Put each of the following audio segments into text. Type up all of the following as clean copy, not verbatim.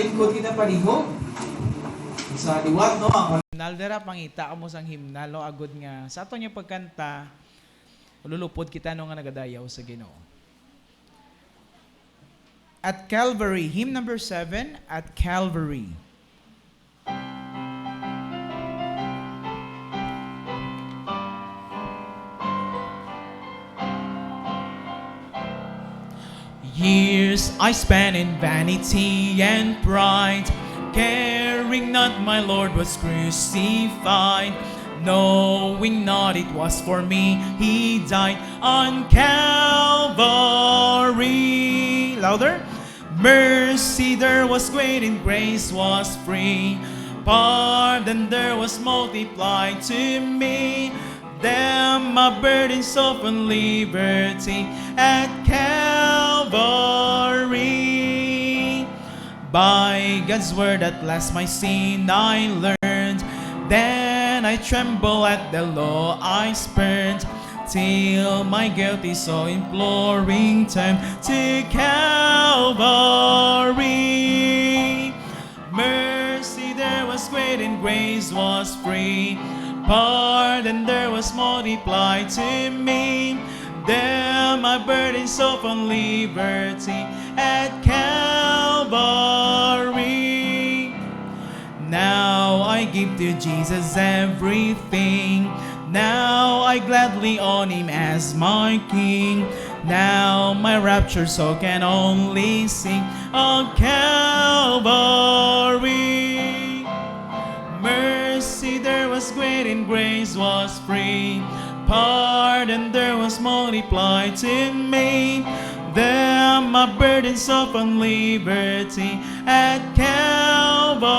lingkod kita palihog. Sa liwat, no? Ang Himnal dira pangita mo sang himnal no agud nga sa ato niya pagkanta lulupod kita no nga nagadayaw sa Ginoo. At Calvary, hymn number 7, At Calvary. Years I spent in vanity and pride, caring not my Lord was crucified, knowing not it was for me He died on Calvary. Louder. Mercy there was great and grace was free, pardon there was multiplied to me. Then my burdens softened liberty at Calvary. By God's word at last my sin I learned, then I tremble at the law I spurned, till my guilty soul imploring turned to Calvary. Mercy there was great and grace was free, pardon there was multiplied to me. There my burdens softened liberty at Calvary. Now I give to Jesus everything, now I gladly own Him as my King. Now my raptured soul can only sing on Calvary. Mercy there was great and grace was free, pardon there was multiplied to me. There my burdens softened liberty at Calvary.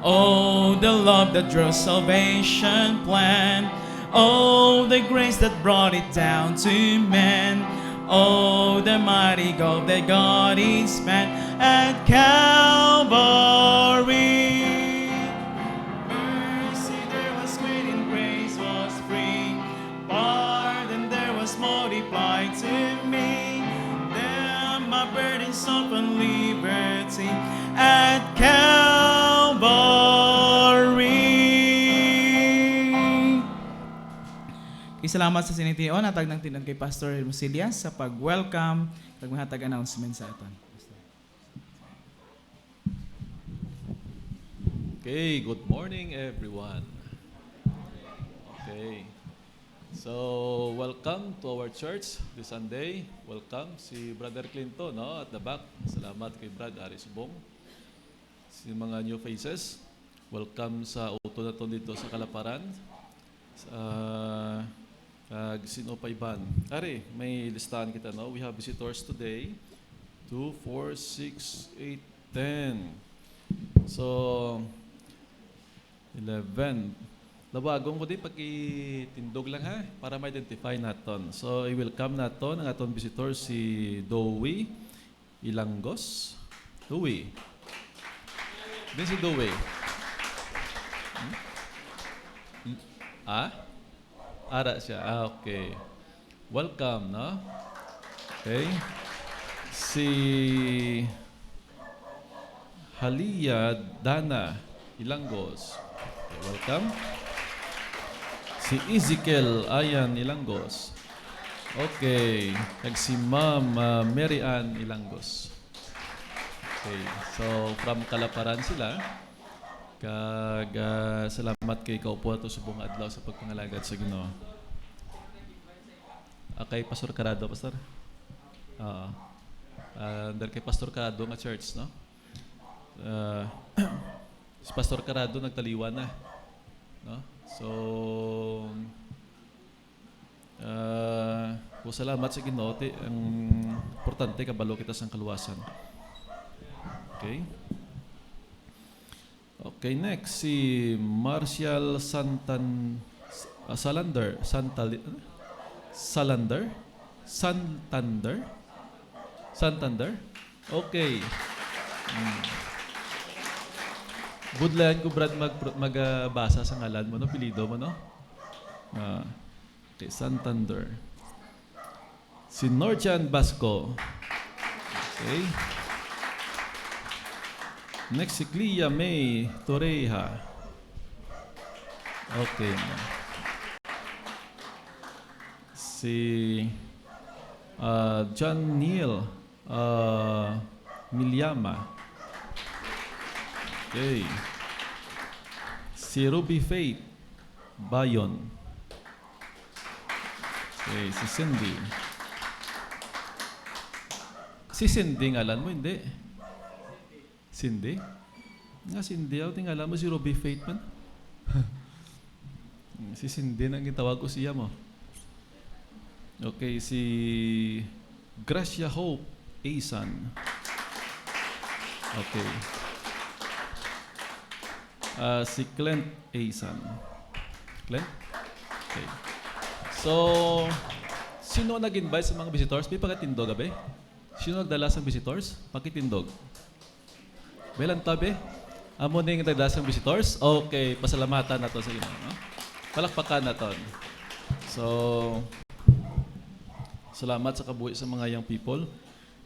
Oh, the love that drew salvation plan, oh, the grace that brought it down to men, oh, the mighty gulf that God is spent at Calvary. Mercy there was great and grace was free, pardon there was multiplied to me. There my burdens softened liberty at Calvary. Salamat sa sinitiyon at ng tinan kay Pastor Musilias sa pag-welcome at maghatag announcement sa aton. Okay, good morning everyone. Okay. So, welcome to our church this Sunday. Welcome si Brother Clinton, no, at the back. Salamat kay Brad Aris Bong. Si mga new faces. Welcome sa auto na to dito sa Kalaparan. Sino pa iban? Ari, may listahan kita, no? We have visitors today. 2, 4, 6, 8, 10. So, 11. Labagong mo din pagkitindog lang ha, para ma-identify natin. So, i-welcome natin ang aton visitor si Dowie Ilangos. Dowie. Din si Dowie. Ara siya. Okay. Welcome, no? Okay. Si Halia Dana Ilangos. Okay, welcome. Si Ezekiel Ayan Ilangos. Okay. Kag si Ma'am Mary Ann Ilangos. Okay. So, from Kalaparan sila. Kag salamat kay kaupo ato sa buong adlaw sa pagpangalagad sa Ginoo. Kay Pastor Carado, Pastor? Dahil kay Pastor Carado nga church, no? Si Pastor Carado nagtaliwan na. No? So, salamat sa Ginoo. Ang importante, kabalo kita sa kaluwasan. Okay? Okay, next, si Marcial Santander. Okay. Budlayan ko, Brad, magbasa sa ngalan mo, no? Pilido mo, no? Okay, Santander. Si Norjan Basco. Okay. Next, si Clea May Torreja. Okay. Si John Neil Milyama. Okay. Si Ruby Faith Bayon. Okay, si Cindy. Si Cindy, ngalan mo, hindi? Cindy? Nga Cindy, ako tingala mo si Ruby Faith man. Si Cindy nang gitawag ko siya mo. Okay, si Gracia Hope Aisan. Okay. Si Clint Aisan. Clint? Okay. So, sino nag-invite sa mga visitors? May pagkatindog, abe? Sino nagdala sa visitors? Pakitindog. Belan tabi? Amo ning nagdala sa visitors? Okay, pasalamatan na to sa inyo. No? Palakpakan na to. So, salamat sa kabuhi sa mga young people.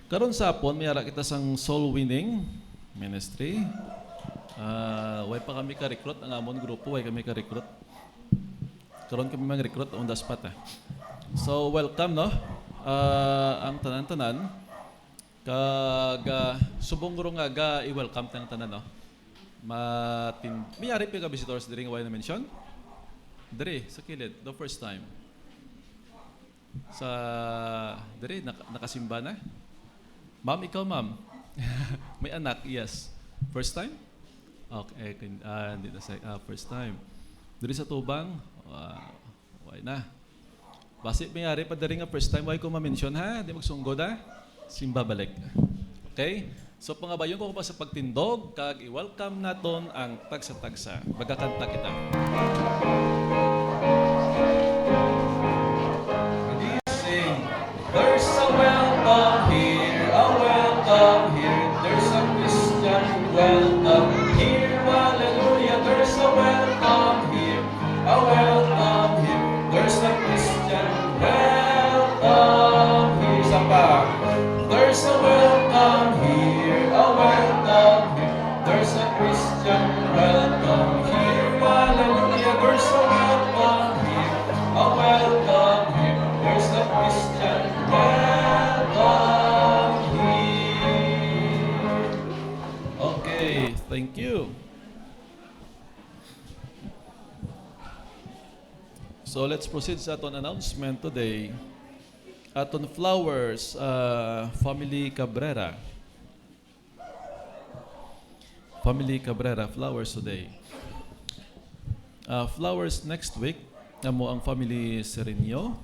Karon sa hapon, may ara kita sang soul winning ministry. Way pa kami ka-recruit. Ang amon grupo, way kami ka-recruit. Karon kami mag-recruit on the spot. So, welcome, no? Ang tanan-tanan. Subong nga i-welcome tayong tanan, no? May ari pa ka visitors during why na mention? Dere, sa kilid, the first time. Sa dere, nakasimba na? Ma'am, ikaw ma'am. May anak, yes. First time? Okay, hindi na say, first time. Dere sa tubang, why na? Basi may ari pa dere nga first time, why ko ma-mention ha? Di magsunggod ha? Simba balik. Okay? So pangabayon ko pa sa pagtindog, kag i-welcome naton ang tagsa-tagsa. Magkakanta kita. Sing, there's a welcome here, a welcome here. There's a Christian welcome here. Hallelujah, there's a welcome here, a welcome here. There's a Christian welcome here. Sapa. There's a welcome here, a welcome here. There's a Christian welcome here. Hallelujah, there's a welcome here, a welcome here. There's a Christian welcome here. Okay, thank you. So let's proceed sa aton announcement today. Aton Flowers, Family Cabrera. Family Cabrera, Flowers today. Flowers next week, amo ang Family Serenio.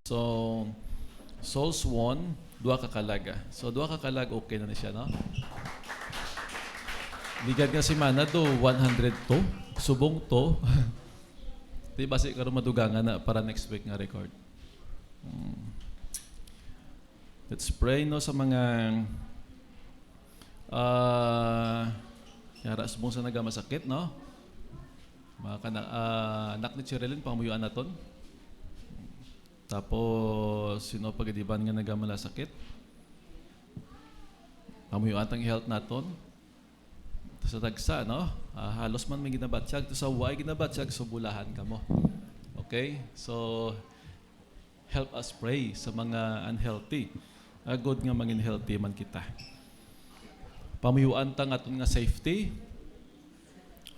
So, Souls won, 2 kakalaga. So, 2 kakalaga, okay na siya, no? Ligad nga si Mana do, 100 to. Subong to. Di ba si karon madugangan na para next week nga record. Let's pray no sa mga yara subong sa nagamasakit, no? Mga anak ni Cherilyn pangmuyuan naton. Tapos sino pagadiban nga nagamalasakit? Pangmuyuan tang health naton. Sa tagsa, no? Halos man may ginabatsyag to sa way ginabatsyag so bulahan kamo. Okay? So help us pray sa mga unhealthy. Good nga mangin healthy man kita. Pamuyuan tang aton nga safety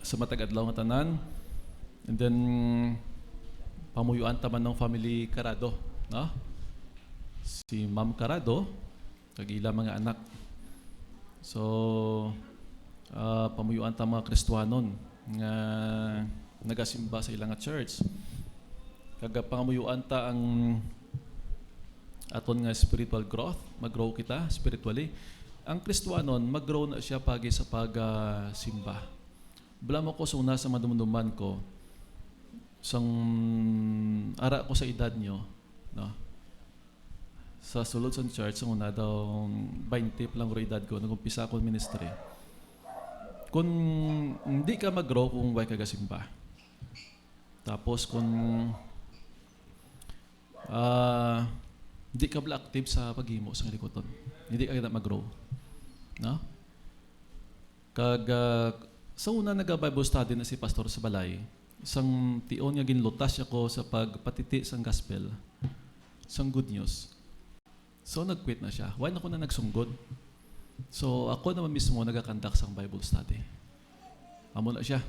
sa matag adlaw nga tanan. And then pamuyuan ta man ng family Carado, no? Si Ma'am Carado kag ila mga anak. So pamuyuan ta mga Kristiyanon nga nagasimba sa ilang church. Kaga pamuyuan ta ang aton nga spiritual growth, mag-grow kita spiritually. Ang Kristiyanon, mag-grow na siya pagi sa pag-simba. Bala mo ko sa una sa madumduman ko, sang ara ko sa edad nyo, no? Sa sulod sa church, sa una daw, 20 lang ro edad ko, nag-umpisa ko ministry. Kung hindi ka mag-grow kung way ka gasimba. Tapos kung Hindi ka bala active sa paghimo sa likoton. Hindi ka na mag-grow. No? Kag sa una nag-Bible study na si pastor sa balay, isang tion nga ginlutas ako sa pagpatiti sang gospel, sang good news. So nag-quit na siya. Why na ako na nagsunggod? So ako naman mismo nagakandak sang Bible study. Amo na siya.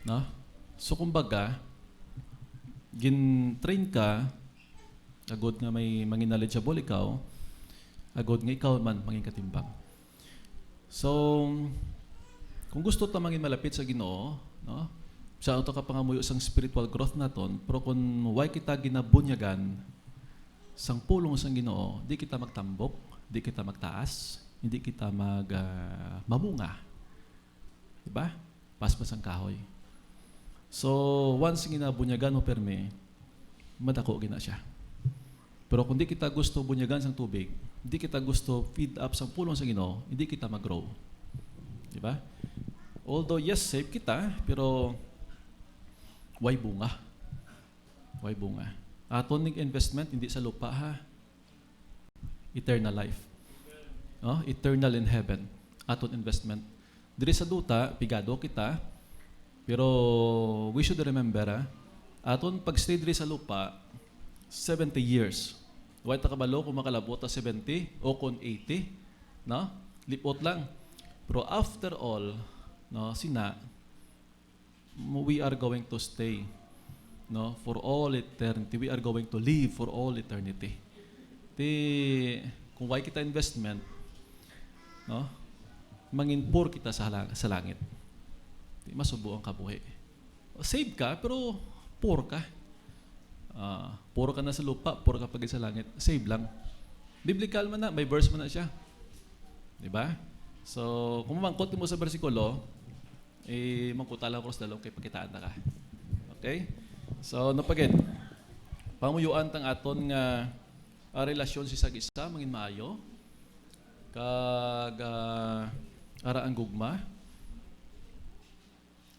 No? So kumbaga, gin-train ka, agod nga may mangin knowledgeable ikaw, agod nga ikaw man mangin katimbang. So, kung gusto ta mangin malapit sa Ginoo, no? Sa auto ka pangamuyo sang spiritual growth naton, pero kung why kita ginabunyagan sang pulong sang Ginoo, di kita magtambok, di kita magtaas, hindi kita mamunga. Diba? Paspas ang kahoy. So, once ginabunyagan mo perme, madako gina siya. Pero kung di kita gusto bunyagan sang tubig, hindi kita gusto feed up sang pulong sa Ginoo, hindi kita mag-grow. Diba? Although yes, save kita, pero why bunga? Why bunga? Aton ning investment hindi sa lupa ha. Eternal life. No? Eternal in heaven. Aton investment. Diri sa duta, pigado kita, pero we should remember aton pag-stay diri sa lupa 70 years. Why ta kabalo kung makalabot ta 70 o kung 80, no? Lipot lang. Pero after all, no, we are going to stay, no, for all eternity. We are going to live for all eternity. Kung why kita investment, no, manginpor kita sa langit. Masubo ang kabuhi. Save ka, pero poor ka. Poor ka na sa lupa, poor ka pag sa langit. Save lang. Biblical man na, may verse man na siya. Diba? So, kung mamangkot mo sa bersikulo, mangkuta lang cross dalong kay pagkitaan na ka. Okay? So, napagin. Pamuyuan tang aton nga relasyon si sag-isa, mangin maayo. Kag ara ang gugma.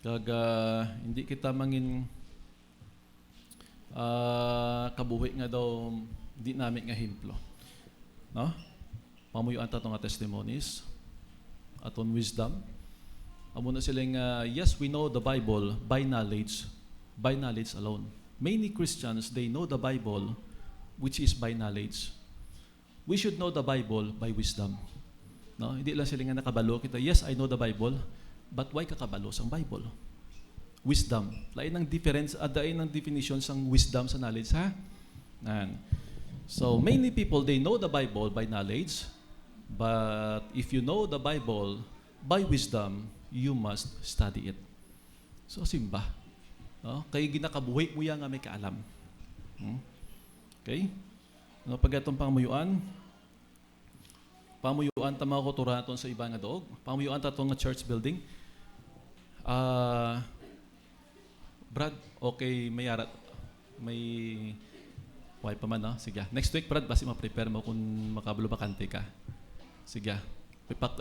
Kag hindi kita mangin kabuhi nga daw di namin nga himplo. No? Pamuyuan ta nga testimonies aton wisdom. Amo na silang yes, we know the Bible by knowledge alone. Many Christians, they know the Bible which is by knowledge. We should know the Bible by wisdom. No, hindi lang sila nga nakabalo kita. Yes, I know the Bible, but why kakabalo sang Bible? Wisdom. Lain ang difference, lain ang definition sang wisdom sa knowledge, ha? So, many people, they know the Bible by knowledge, but if you know the Bible by wisdom, you must study it. So, simba. No? Kaya ginakabuhi mo yan nga may kaalam. Okay? No, pag itong pamuyuan tama ko turaton sa iba nga doog. Pamuyuan ta nga church building. Brad, okay, may why pa man, no? Sige. Next week, Brad, basi ma-prepare mo kung makabalo bakante ka. Sige.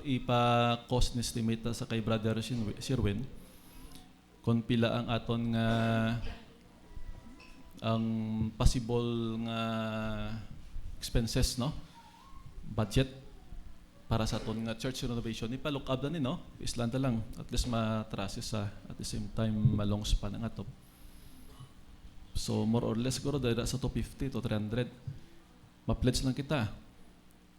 Ipa-cost estimate sa kay Brother Sherwin kung pila ang aton nga ang possible nga expenses, no? Budget para sa aton nga church renovation. Ipa-look up na ni, no? Islanda lang. At least matrases sa at the same time malong span ang atop. So, more or less, siguro, dahil sa 250 to 300, ma-pledge lang kita.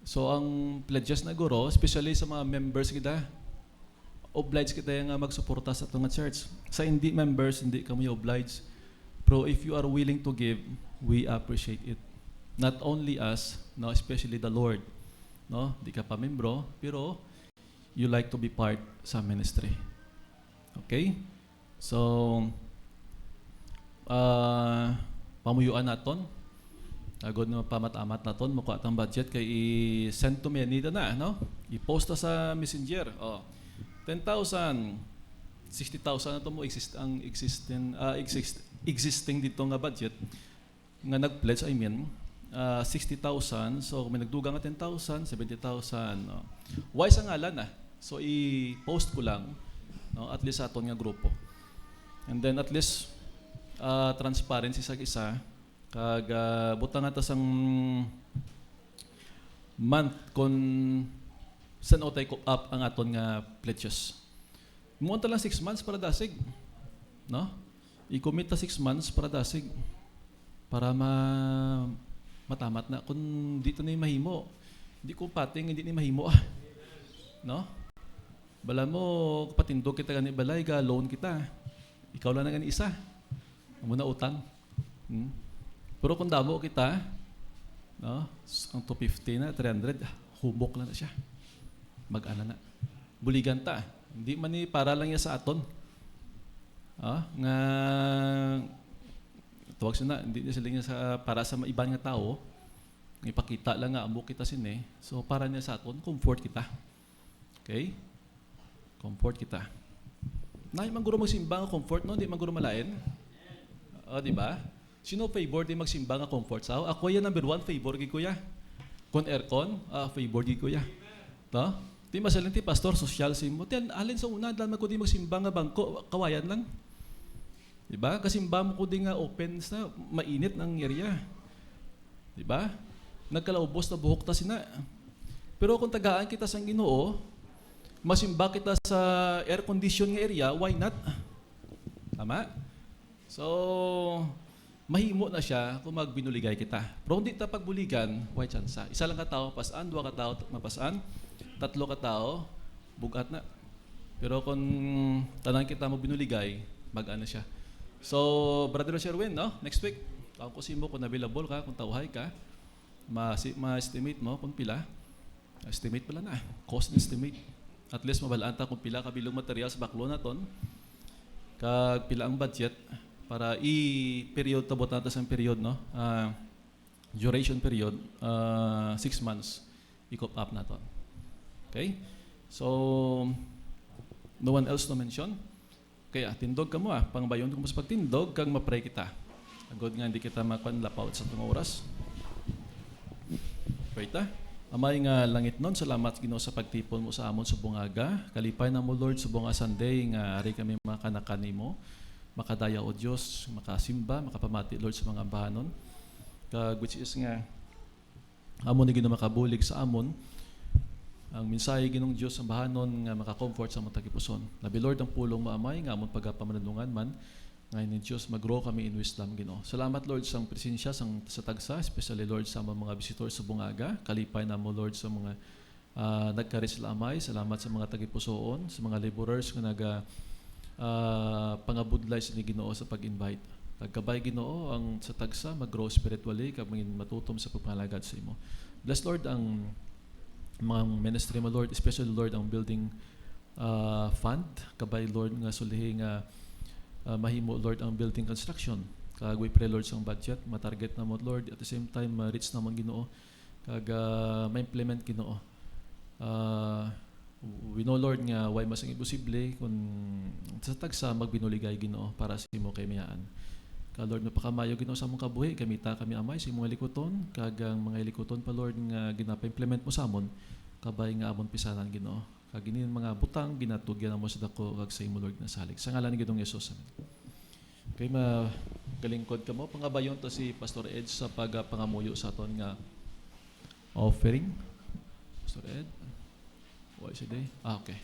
So, ang pledges na guro, especially sa mga members kita, oblige kita yung magsuporta sa itong church. Sa hindi members, hindi kami oblige. Pero if you are willing to give, we appreciate it. Not only us, no, especially the Lord. No? Di ka pa membro, pero you like to be part sa ministry. Okay? So, pamuyuan naton agod na pamatamat naton makuha atang budget kay i-send to me nito na, no? I-post sa messenger. 10,000 60,000 na to mo existing dito nga budget nga nag-pledge, 60,000. So may nagdugang nga 10,000, 70,000, no? Why sa ngalan so i-post ko lang, no, at least sa aton nga grupo. And then at least transparency sa isa kag butang ata sang month kung saan o tayo up ang aton nga pledges. Muunta lang 6 months para dasig. No? I-commit ta 6 months para dasig. Para matamat na. Kung dito na yung mahimo, hindi ko pating, hindi na yung mahimo. No? Bala mo, kapatindog kita gani balay, ga loan kita. Ikaw lang na gani isa. Muna utang. Pero kung damo kita, no? Ang 250 na, 300, hubok lang na siya. Mag-ana na. Buligan ta. Hindi man ni para lang niya sa aton. Nga tuwag siya na, hindi niya sila niya para sa ibang nga tao. Ipakita lang nga, amo kita sini. So para niya sa aton, comfort kita. Okay? Comfort kita. Nahi man guro magsimba nga comfort, no? Di man guro malain. Di ba? Sino favor di magsimba nga comfort sa ako? Yan number 1 favor gi kuya. Kon aircon, favor gi kuya. No? Di masalan ti pastor social simo. Tiyan alin sa una dahil ko di magsimba nga bangko, kawayan lang. Di ba? Kasimba mo ko di nga open sa mainit ng area. Di ba? Nagkalaubos na buhok ta sina. Pero kung tagaan kita sa Ginoo, masimba kita sa air condition nga area, why not? Tama? So, mahimo na siya kung magbinuligay kita. Pero hindi ta pagbuligan, why chance? Isa lang ka tao, pasaan, 2 ka tao, mapasaan, 3 ka tao, bugat na. Pero kung tanan kita mo binuligay, mag-ano siya. So, Brother Sherwin, no? Next week, ako kusin mo kung available ka, kung tawhay ka, ma-estimate mo kung pila. Estimate pala na, cost estimate. At least mabalaan ta kung pila kabilong material sa baklo naton, kag pila ang budget para i-period tabot natin sa period, no? Duration period, 6 months, i-cop up naton. Okay? So, no one else to mention? Kaya, tindog ka mo pangbayon kung mas pagtindog, kag mapray kita. Agod nga, hindi kita makanlapaw sa itong oras. Pray ta. Amay nga langit nun, salamat Ginoo sa pagtipon mo sa amon sa bungaga. Kalipay na mo Lord sa bunga Sunday nga ari kami makanakan mo. Makadaya o Diyos, makasimba, makapamati Lord sa mga ambahanon. Kag which is nga amon ni Ginoo makabulig sa amon. Ang mensahe Ginoong Diyos ang bahanon nga maka-comfort sa mga tagipuson. Labi Lord ang pulong maamay nga amon pagapamanadungan man. Ngayon ni Diyos, mag-grow kami in wisdom, Ginoo. Salamat, Lord, sa presensya sa tagsa, especially, Lord, sa mga visitors sa bungaga. Kalipay na mo, Lord, sa mga nagkaris lamay. Salamat sa mga tagipusoon, sa mga laborers na pangabudlay sa ni Ginoo sa pag-invite. Pagkabay, Ginoo, ang sa tagsa, mag-grow spiritually, kaming matutom sa pagpalagad sa imo. Bless, Lord, ang mga ministry mo, Lord, especially, Lord, ang building fund. Kabay, Lord, nga sulihi nga mahimo, Lord, ang building construction. Kag we pray, Lord, sa budget, matarget na mo, Lord, at the same time, reach naman Ginoo. Kag ma-implement Ginoo. We know, Lord, nga why mas ang imposible kung sa tagsa magbinuligay Ginoo para sa imo kay miyaan. Kag Lord, napakamayo Ginoo sa among kabuhi, gamita kami amay sa imong likuton, kag ang mga likuton pa, Lord, nga ginapa-implement mo sa amon, kabay nga amon pisanan Ginoo. Kag ginin mga butang ginatugyan mo sa dako kag sa imo, Lord, na salig. Sa ngalan ni Ginoong Hesus. Amen. Okay, magalingkod ka mo. Pangabayon to si Pastor Ed sa pagpangamuyo sa aton nga offering. Pastor Ed. What is it day? Okay.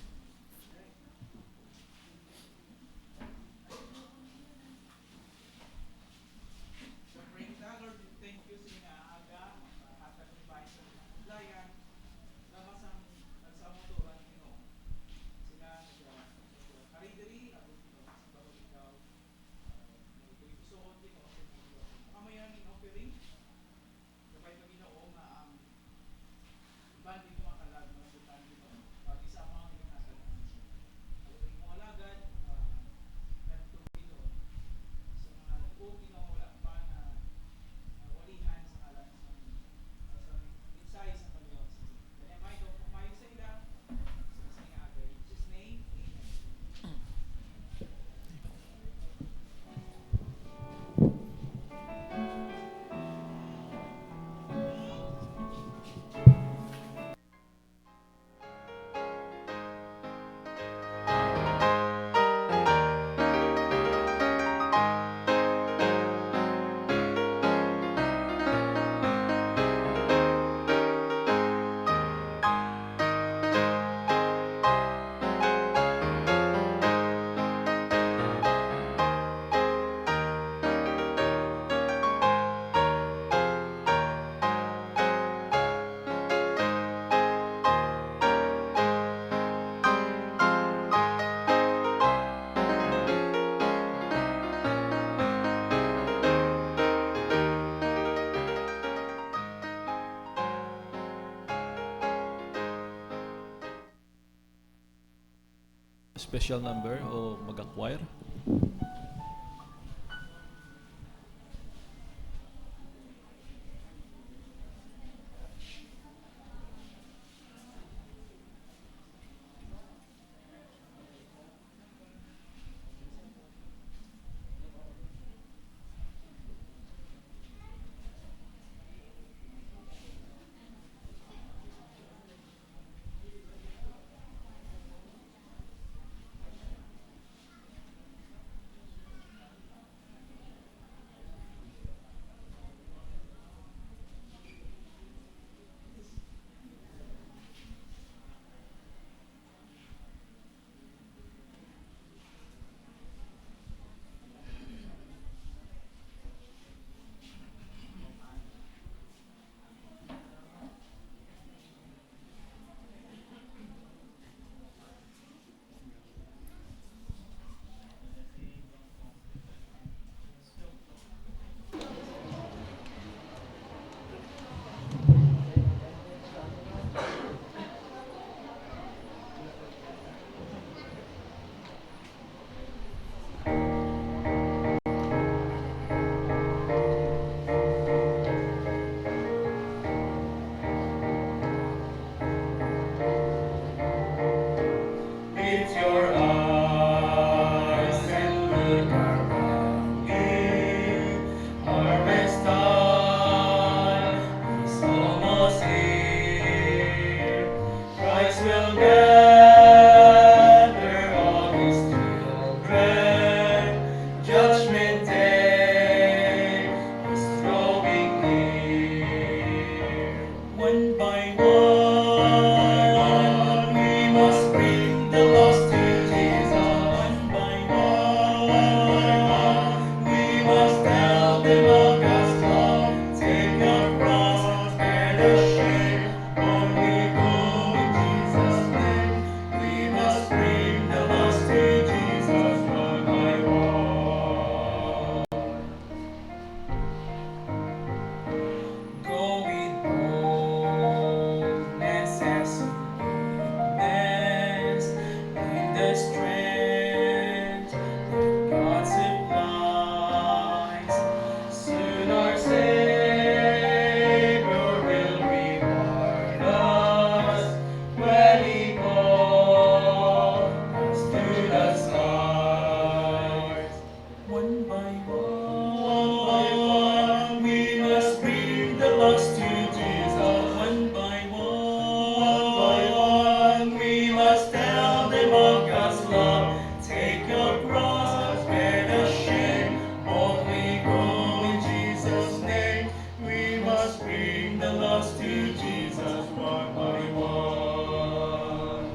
special number o mag-acquire. Lift your eyes and look around you. Harvest time is almost here. Christ will gather all His children. Judgment day is drawing near. One by one, we must bring the lost to Jesus. One by one, we must tell them of God's love. Take our cross, bear the shame. Only go in Jesus' name. We must bring the lost to Jesus one by one. Go with boldness as you witness in the strength that God supplies. Soon our Savior will reward us when He calls us to the stars. One by one, we must bring the lost to Jesus. One by one, we must tell them of God's love. Take your cross, bear the shame. Only go in Jesus' name. We must bring the lost to Jesus one by one.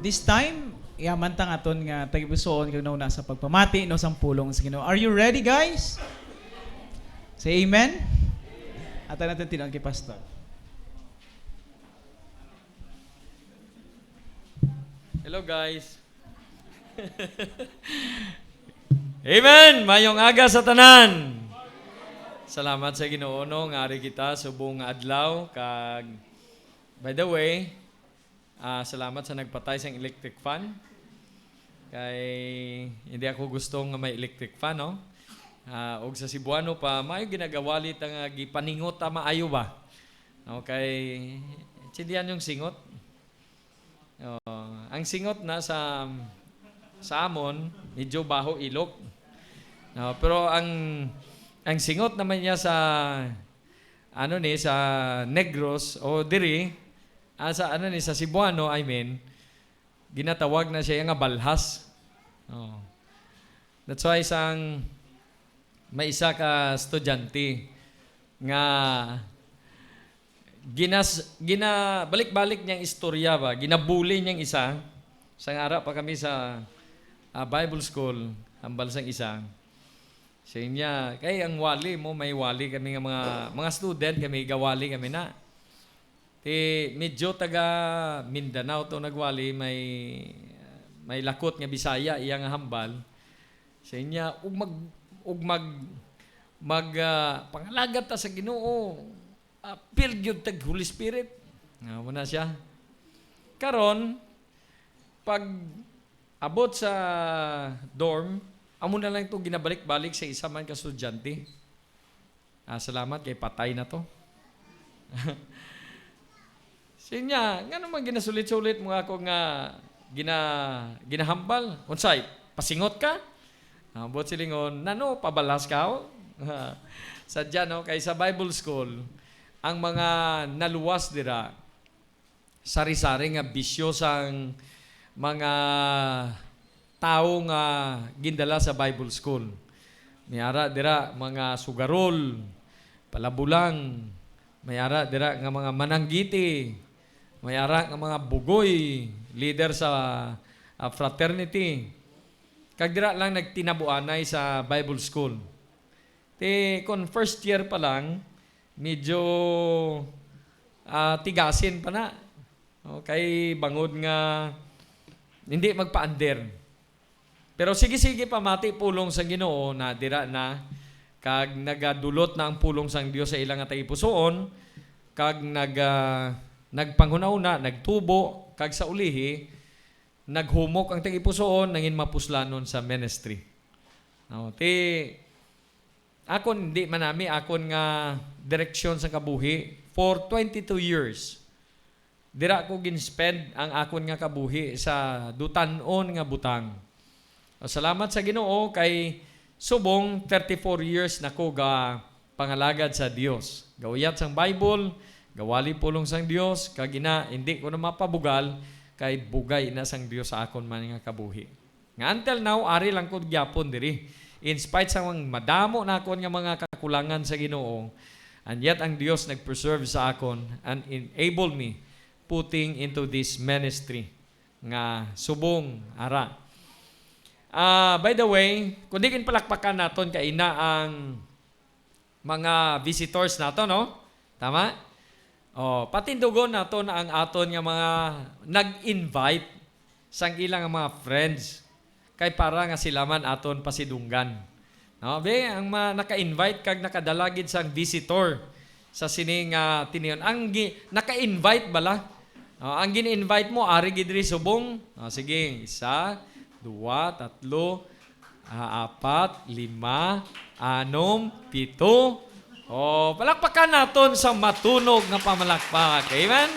This time, yamantang aton nga tagipusoon kag nauna sa pagpamati no sang pulong sa Ginoo. Are you ready, guys? Say amen. Ata natin tinang kay pastor. Hello guys. Amen. Mayong aga sa tanan. Salamat sa Ginoo no nga ari kita subong nga adlaw kag by the way, salamat sa nagpatay sang electric fan. Kay hindi ako gusto nga may electric fan no. Og sa Cebuano pa maayo ginagawalit nga gipaningot ta maayo ba. Okay. Chidian yung singot. Ang singot na sa amon medyo baho ilok. Pero ang singot naman niya sa sa Negros o diri sa sa Cebuano, I mean, ginatawag na siya nga balhas. That's why may isa ka estudyante nga balik-balik niyang istorya ba, ginabuli niyang isa. Sang ara pa kami sa Bible school, hambal sang isa. Siya niya, kay ang wali mo, may wali kami nga mga student, kami gawali kami na. Medyo taga Mindanao to nagwali, may lakot nga Bisaya, iya nga hambal. Siya niya, pangalagat ta sa Ginoo, filled yun tag Holy Spirit. Muna siya. Karon, pag abot sa dorm, amo na lang ito ginabalik-balik sa isa man ka estudyante. Salamat kay patay na to. Sinya, nga naman ginasulit-sulit mo ako nga ginahambal. Unsay, pasingot ka? Abot silingon, nano, pabalas ka? Sadya, no? Kay sa Bible school, ang mga naluwas dira, sari-sari nga bisyosang mga tao nga gindala sa Bible school. Mayara dira mga sugarol, palabulang, mayara dira nga mga mananggiti, mayara nga mga bugoy, leader sa fraternity. Kag dira lang nagtinabuanay sa Bible school. Kung first year pa lang, medyo tigasin pa na. Okay, bangod nga hindi magpa-under. Pero sige-sige pamati pulong sa Ginoo na dira na kag nagadulot na ang pulong sang Dios sa ilang tagipusoon kag nagpanghuna-una, nagtubo kag sa ulihi naghumok ang tagipusoon nangin mapuslanon sa ministry. Akon hindi manami akon nga direksyon sa kabuhi for 22 years. Dira ko gin-spend ang akon nga kabuhi sa dutanon nga butang. Salamat sa Ginoo kay subong 34 years na ko ga pangalagad sa Dios. Gawiyat sang Bible, gawali pulong sang Dios, kag hindi ko na mapabugal kay bugay na sang Dios sa akon man nga kabuhi. Nga until now ari lang ko gyapon diri. In spite sa madamo na akon nga mga kakulangan sa Ginoo, and yet ang Dios nag-preserve sa akon and enable me putting into this ministry nga subong ara. By the way, kung di kin palakpakan naton kay ina ang mga visitors nato, no? Tama? Patindugon naton ang aton nga mga nag-invite sang ilang mga friends kay para nga sila man aton pasidunggan. No, ang naka-invite kag nakadalagid sang visitor sa sining tiniyon. Ang naka-invite bala. Ang gin-invite mo ari gid diri subong. Sige, 1, 2, 3, 4, 5, 6, 7. Palakpakan naton sa matunog nga pamalakpak. Amen?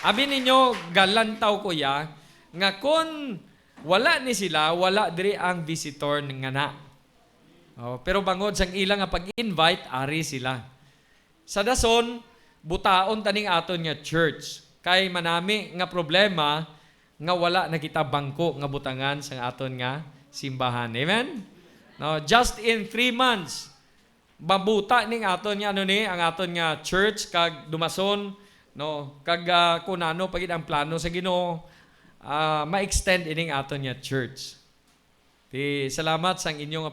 Abi ninyo, galantaw ko ya, nga kun wala ni sila, wala diri ang visitor nga na. Pero bangod sang ilang nga pag-invite, ari sila. Sa dason, butaon taning aton nga church. Kay manami nga problema, nga wala na kita bangko nga butangan sang aton nga simbahan. Amen? No, just in 3 months, babuta ning aton nga ang aton nga church kag dumason no, kag kunano pagid ang plano sa Ginoo, ma-extend ining aton nga church. Salamat sa inyong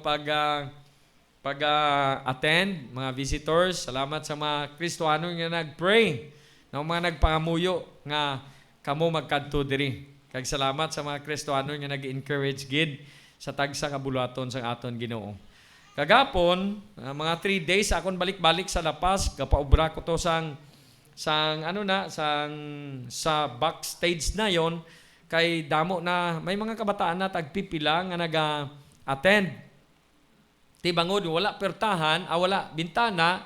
pag-attend, mga visitors. Salamat sa mga Kristiyano nga nag-pray, no, mga nagpangamuyo nga kamo magkadto diri. Kag salamat sa mga Kristiyano nga nag-encourage gid sa tagsa kabulaton sa aton Ginoo. Kagapon, mga 3 days akon balik-balik sa La Paz, kapaubra ko to sa backstage na yon, kay damo na may mga kabataan na tagpipila nga naga-attend. Bangod wala pertahan, wala bintana,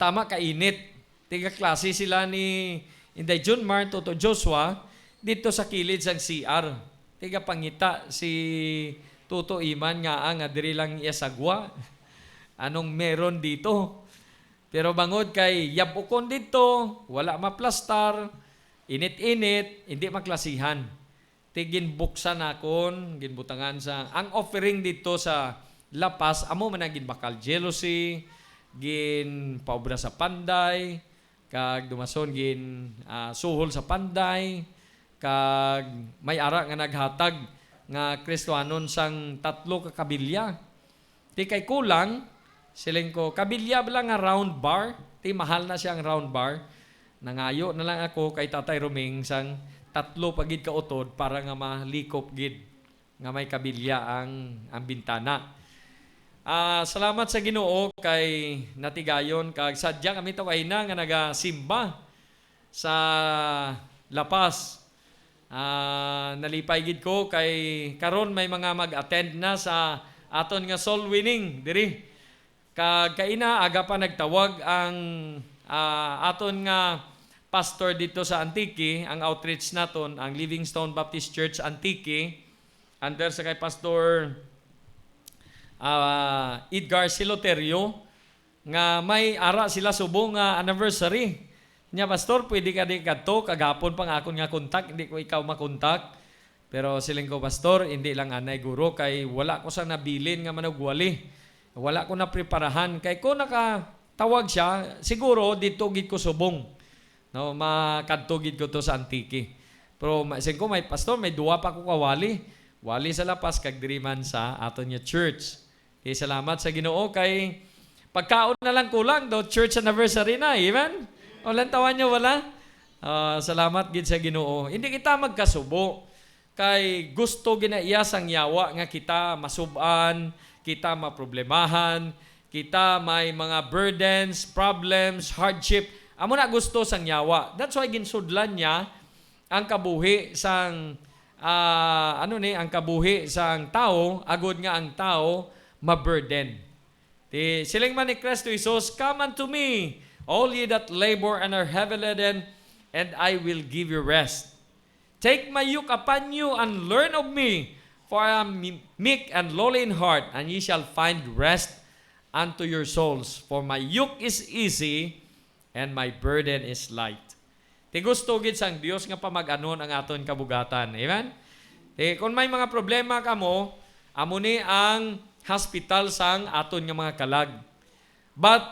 tama kainit. Tiga klase sila ni Inday Junmar, Toto Joshua dito sa kilid sang CR. Tiga pangita si Tuto Iman nga diri lang iasagwa. Anong meron dito? Pero bangod kay yabukon dito, wala maplastar, init-init, hindi maklasihan. Tigin buksan akon, ginbutangan sa ang offering dito sa La Paz, amo man ang ginbakal jealousy, gin paubra sa Panday, kag dumason gin suhol sa Panday, kag may ara nga naghatag nga Kristohanon sang 3 ka kabilya. Ti kay kulang, siling ko, kabilya ba lang nga round bar? Ti mahal na siyang round bar. Nangayo na lang ako kay Tatay Roming sang 3 pagid ka utod para nga malikop gid nga may kabilya ang bintana. Salamat sa Ginoo kay natigayon kag sadya kami to kay na nga nagasimba sa La Paz. Nalipay gid ko kay karon may mga mag-attend na sa aton nga soul winning diri. Kag kaina aga pa nagtawag ang aton nga pastor dito sa Antique, ang outreach naton, ang Livingstone Baptist Church Antique, under sa kay Pastor Edgar Siloterio, nga may ara sila subong anniversary. Nya pastor, pwede ka di kadto, kagapon pang akon nga kontak, hindi ko ikaw makontak. Pero siling ko pastor, hindi lang anay guro kay wala ko sa nabilin nga manugwali. Wala ko na preparahan kay ko nakatawag siya, siguro dito gid ko subong. No, makadto gid ko to sa Antique. Pero sing ko may pastor, may 2 pa ko kawali. Wali sa La Paz kag diri man sa aton nga church. Salamat sa Ginoo kay pagkaon na lang kulang do church anniversary na, amen. Walang tawan nyo, wala? Salamat gid sa Ginoo. Hindi kita magkasubo. Kay gusto ginaiya sang yawa nga kita masuban, kita maproblemahan, kita may mga burdens, problems, hardship. Amo na gusto sang yawa. That's why ginsudlan niya ang kabuhi sang ang kabuhi sang tao, agud nga ang tao maburden. Siling man ni Kristo Jesus, "Come unto me, all ye that labor and are heavy laden, and I will give you rest. Take my yoke upon you and learn of me, for I am meek and lowly in heart, and ye shall find rest unto your souls. For my yoke is easy, and my burden is light." Gusto gid sang Dios nga pamag-anon ang aton kabugatan. Amen? Kung may mga problema kamo, amo ni ang hospital sang aton nga mga kalag. But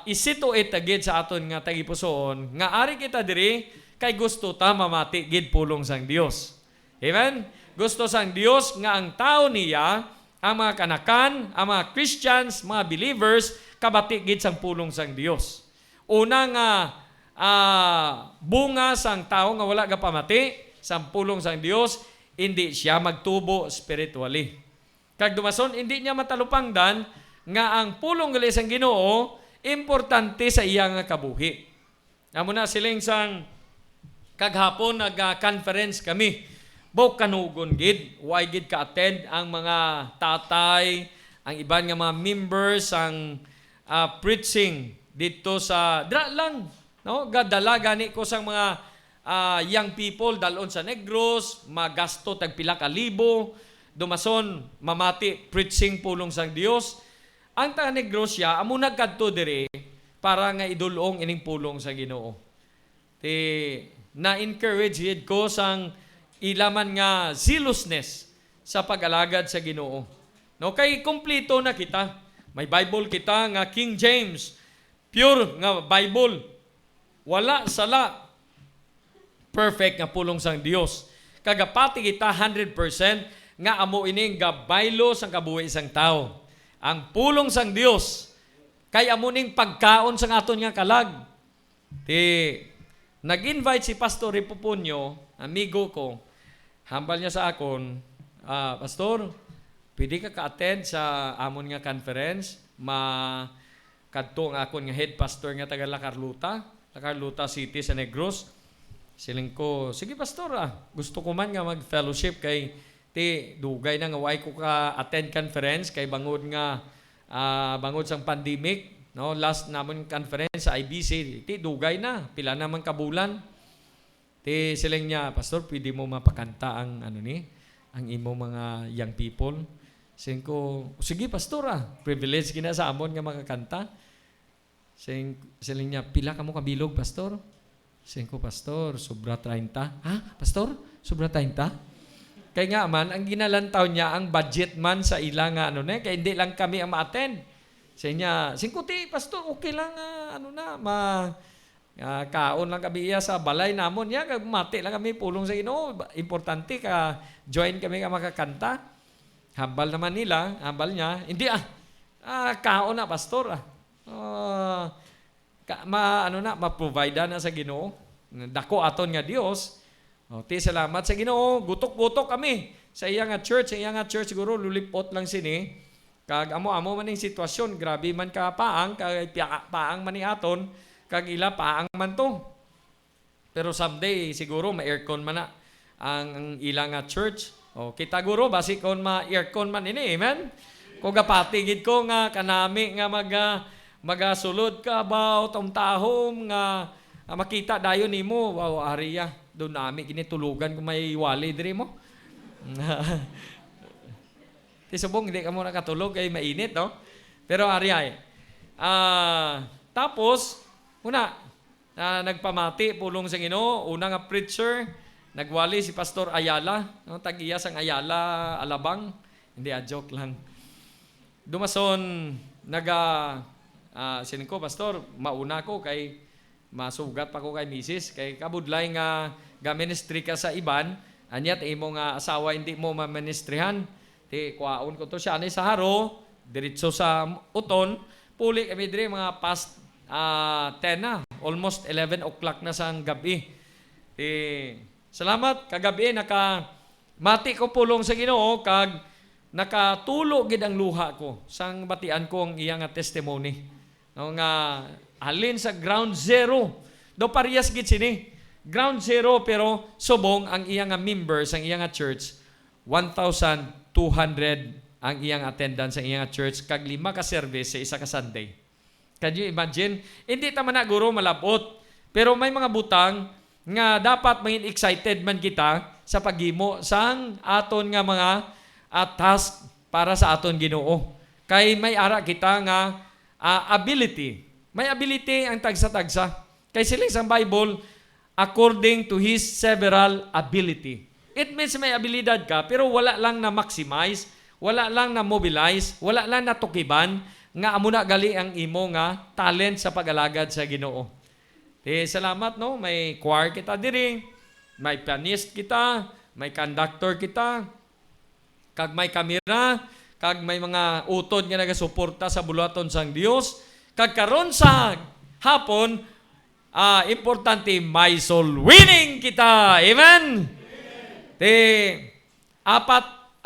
isito itagid sa aton nga tagipusoon nga ari kita diri kay gusto ta mamati gid pulong sang Dios. Amen? Gusto sang Dios nga ang tao niya, ang mga kanakan, ang mga Christians, mga believers, kabati gid sang pulong sang Dios. Una nga bunga sang tao nga wala ga pamati sang pulong sang Dios, hindi siya magtubo spiritually. Kag dumason hindi niya matalupangdan nga ang pulong gali sang Ginoo importante sa iya nga kabuhi. Amo na siling sang kaghapon nag-conference kami. Bok kanugon gid, way gid ka-attend ang mga tatay, ang iban nga mga members ang preaching dito sa dra lang, no? Gadala gani ko sang mga young people dalon sa Negros, magasto tag pila ka libo, dumason mamati preaching pulong sang Dios. Ang taga Negros siya amo nagkadto diri para nga idulong ining pulong sa Ginoo. Na-encourage ko sang ilaman nga zealousness sa pag-alagad sa Ginoo. No, kay kompleto na kita. May Bible kita nga King James, pure nga Bible. wala sala perfect nga pulong sang Dios. Kagapati kita 100% nga amo ining gabaylo sang kabuhi sang tao. Ang pulong sang Dios kay amo ning pagkaon sang aton nga kalag. Nag-invite si Pastor Ripopunyo, amigo ko. Hambal niya sa akon, Pastor, pwede ka ka-attend sa amon nga conference, kadto ang akon nga head pastor nga taga La Carlota City sa Negros. Siling ko, sige pastor gusto ko man nga mag-fellowship kay dugay na nga way ko ka-attend conference kay bangod sang pandemic, no? Last namon conference sa IBC, dugay na, pila naman kabulan. Siling niya, pastor, pwede mo mapakanta ang ang imo mga young people. Siling ko, sige pastor privilege kina sa amon nga makakanta. Siling niya, pila ka mo kabilog pastor? Siling ko, pastor, sobra 30. Ha? Pastor? Sobra 30? Kaya nga man, ang ginalantaw niya, ang budget man sa ilang kaya hindi lang kami ang ma-attend. Siling niya, pastor, okay lang kaon lang kami sa balay namon niya, mati lang kami pulong sa Ginoo. Importante ka join kami ka makakanta. Hambal naman nila, hambal niya, hindi kaon na pastor ma-provide na sa Ginoo. Dako aton nga Dios. Salamat sa Ginoo. Gutok-gutok kami sa iya nga church. Sa iya nga church siguro lulipot lang sini. Kag amo man ning sitwasyon, grabe man ka paang man ni aton. Kag ila paang man to. Pero someday siguro ma-aircon man na ang ilang church. Kita guro basi kon ma-aircon man ini, amen. Ko gapatigid ko nga kanami nga magasulod ka about tahom nga makita dayon nimo. Wow, ariya do nami ginitulugan kung may wali diri mo. Subong hindi ka mo nakatulog kay mainit, no? Pero ariya tapos nagpamati pulong sa Ginoo, una nga preacher, nagwali si Pastor Ayala, no? Tag-iya sang Ayala, Alabang. Hindi, joke lang. Dumason, sining ko, Pastor, mauna ko kay masugat pa ko kay misis, kay kabudlay nga ga-ministry ka sa iban, anyat imo nga asawa hindi mo ma-ministryhan. Kuwaon ko to siya sa haro, diretso sa uton, puli kami dire mga past 10 na, almost 11 o'clock na sa gabi. Salamat, kagabi mati ko pulong sa Ginoo, kag nakatulo gid ang luha ko sang batian ko ang iyang testimony. No, nga halin sa ground zero. Do parehas gid sini. Ground zero pero subong ang iyang members ang iyang church 1,200 ang iyang attendance sa iyang church kag 5 ka service sa isa ka Sunday. Can you imagine? Hindi ta man na guro malabot. Pero may mga butang nga dapat maging excited man kita sa paghimo sang aton nga mga task para sa aton Ginoo. Kay may ara kita nga ability. May ability ang tagsa-tagsa. Kay siling sa Bible, according to his several ability. It means may abilidad ka, pero wala lang na maximize, wala lang na mobilize, wala lang na tukiban, nga amo na gali ang imo nga talent sa pag-alagad sa Ginoo. Salamat, no? May choir kita diri, may pianist kita, may conductor kita, kag may kamera, kag may mga utod nga nagasuporta sa bulaton sang Dios, kag karon sa hapon, importante may soul winning kita. Amen?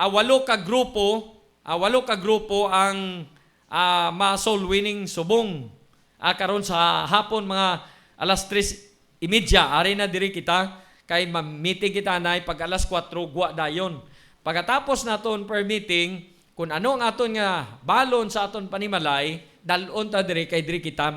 Walo ka grupo ang ma-soul winning subong. Karon sa hapon mga alas 3:30 ari na diri kita kay ma-meeting kita na pag alas 4 gwa dayon. Pagkatapos naton per meeting, kung ano ang aton nga balon sa aton panimalay, dalon ta diri kay diri kita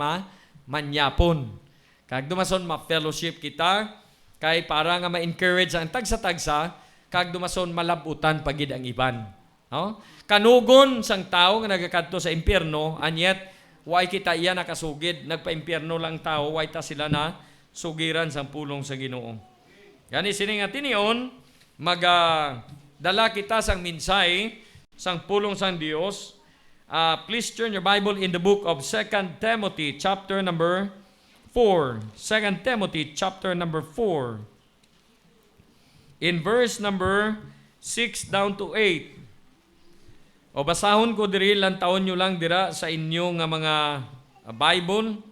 manyapon. Kag dumason ma-fellowship kita kay para nga ma-encourage ang tagsa-tagsa, kag dumason malabutan pagid ang iban. No? Kanugon sang tao nga nagakadto sa impyerno, anyet way kita iya nakasugid, nagpa-impyerno lang tao, way ta sila na sugiran sang pulong sa Ginoo. Gani sini nga tinion, dala kita sang minsay sang pulong sang Dios. Please turn your Bible in the book of 2 Timothy chapter number 4. 2 Timothy chapter number 4. In verse number 6 down to 8. O basahon ko diri lang taon nyo lang dira sa inyo nga mga Bible.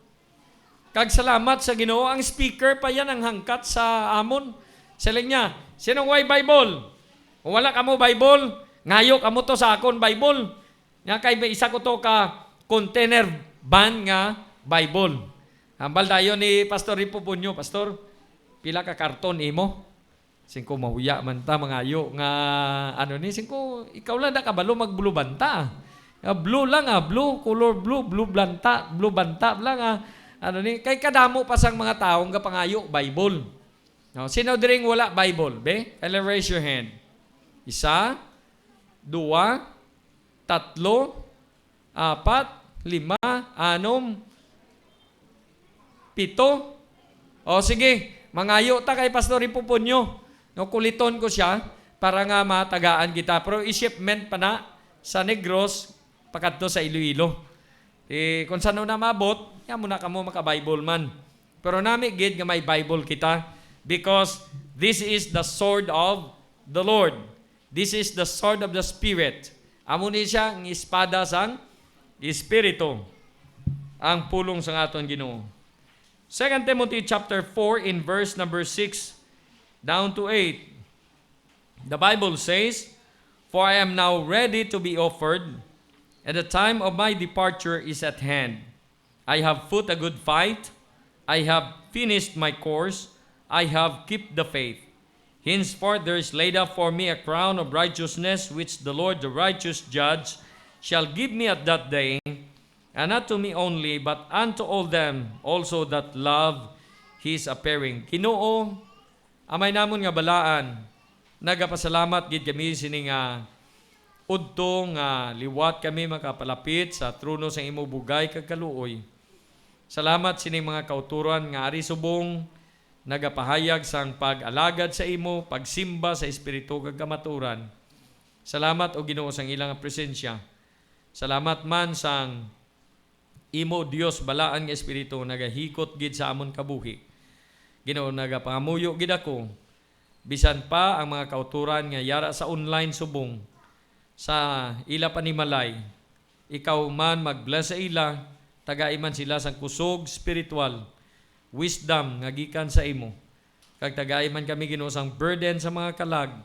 Kag salamat sa Ginoo, ang speaker pa yan ang hangkat sa amon. Saling niya, sinong way Bible? Kung wala ka mo Bible, ngayo ka mo to sa akon Bible. Nga kay isa ko to ka container van nga Bible. Hambal tayo ni Pastor Ripopunyo, Pastor, pila ka karton imo? Singko mahuya man ta mangayo nga ano ni singko ikaw lang da kabalo mag blue banta. Blue lang blue color blue banta lang ano ni kay kadamo pa sang mga tawo nga pangayo Bible. No, sino diring wala Bible, be? I'll raise your hand. 1, 2, 3, 4, 5, 6, 7, 7. O sige, mangayo ta kay Pastor Ipupunyo. No, kuliton ko siya para nga matagaan kita. Pero i-shipment pa na sa Negros, pakadto sa Iloilo. Kung saan na mabot, yan muna ka mo maka-Bible man. Pero nami gid nga may Bible kita because this is the sword of the Lord. This is the sword of the Spirit. Amo ni siya ang espada sang Espiritu. Ang pulong sa aton Ginoo. 2 Timothy chapter 4 in verse number 6 down to 8. The Bible says, "For I am now ready to be offered, and the time of my departure is at hand. I have fought a good fight. I have finished my course. I have kept the faith. Henceforth there is laid up for me a crown of righteousness, which the Lord, the righteous judge, shall give me at that day, and not to me only, but unto all them also that love His appearing." Ginoo, amay namon nga balaan, nagapasalamat gid kami sini nga udto nga liwat kami makapalapit sa trono sa imo bugay kag kaluoy. Salamat sini mga kauturan nga ari subong nagapahayag sang pag-alagad sa imo, pagsimba sa espiritu kag kamaturan. Salamat o Ginoo sang ilang presensya. Salamat man sang imo Dios balaan nga espiritu nagahikot gid sa amon kabuhi. Ginoo nagapangamuyo gid ako bisan pa ang mga kauturan nga yara sa online subong sa ila panimalay. Ikaw man mag-bless sa ila, tagay man sila sang kusog spiritual, wisdom nga gikan sa imo. Kag tagay man kami Ginoo sang burden sa mga kalag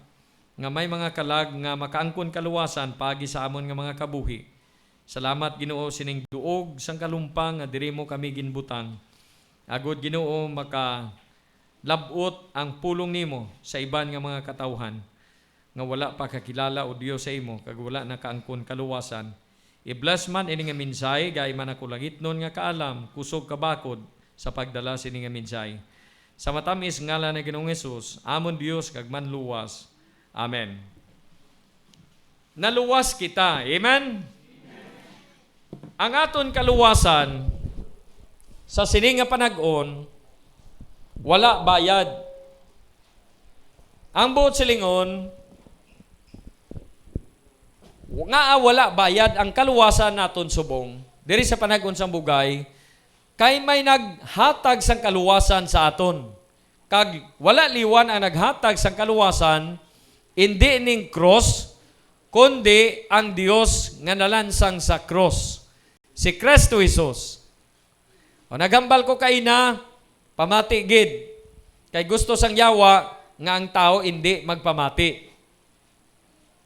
nga may mga kalag nga makaangkon kaluwasan pagi sa amon nga mga kabuhi. Salamat Ginoo sining duog sang kalumpang nga diri mo kami ginbutang. Agod Ginoo maka labot ang pulong nimo sa iban nga mga katawhan nga wala pa kakilala o Dios sa imo kag wala nakaangkon kaluwasan. I-bless man ini nga minsay gay man ako langitnon nga kaalam kusog kabakod sa pagdala sini nga minsay. Sa matamis ngalan ni Ginoong Hesus, amon Dios kag manluwas. Amen. Naluwas kita. Amen. Ang aton kaluwasan sa sini nga panag-on wala bayad. Ang buot silingon nga wala bayad ang kaluwasan naton subong diri sa panag-on sang bugay kay may naghatag sang kaluwasan sa aton. Kag wala liwan ang naghatag sang kaluwasan hindi ning cross kundi ang Dios nga nalansang sa cross. Si Kristo Jesus. O nagambal ko kay na pamati gid. Kay gusto sang yawa nga ang tao hindi magpamati.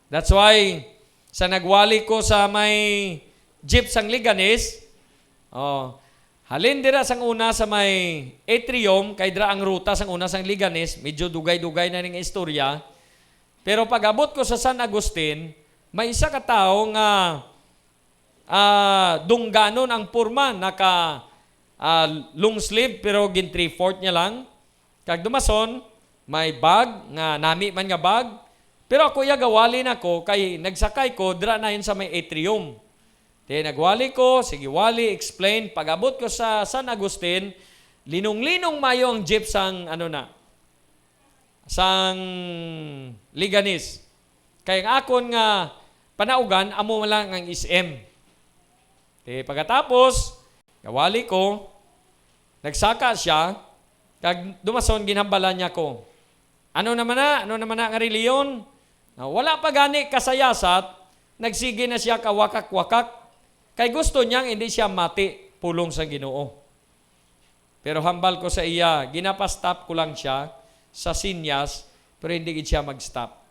That's why sa nagwali ko sa may jeep sang Liganes, halin dira sang una sa may atrium kay dira ang ruta sang una sang Liganes, medyo dugay-dugay na ning istorya. Pero pag abot ko sa San Agustin, may isa ka tao nga dungganon ang purma, naka long sleeve pero gin 3/4 niya lang. Kag dumason, may bag nga nami man nga bag. Pero ako gawali nako kay nagsakay ko dira na yun sa may atrium. Nagwali ko, sige wali, explain. Pag abot ko sa San Agustin, linong-linong mayo ang jeep sang sang Liganes. Kay ang akon nga panaugan, amo lang ang SM. Pagkatapos, gawali ko, Nagsaka siya, kag dumason ginhambalan niya ko. Ano naman na nga reliyon? Wala pa gani kasayasat, nagsige na siya kawakak-wakak. Kay gusto niyang hindi siya mati, pulong sa Ginoo. Pero hambal ko sa iya, ginapastop ko lang siya sa sinyas, pero hindi gid siya mag-stop.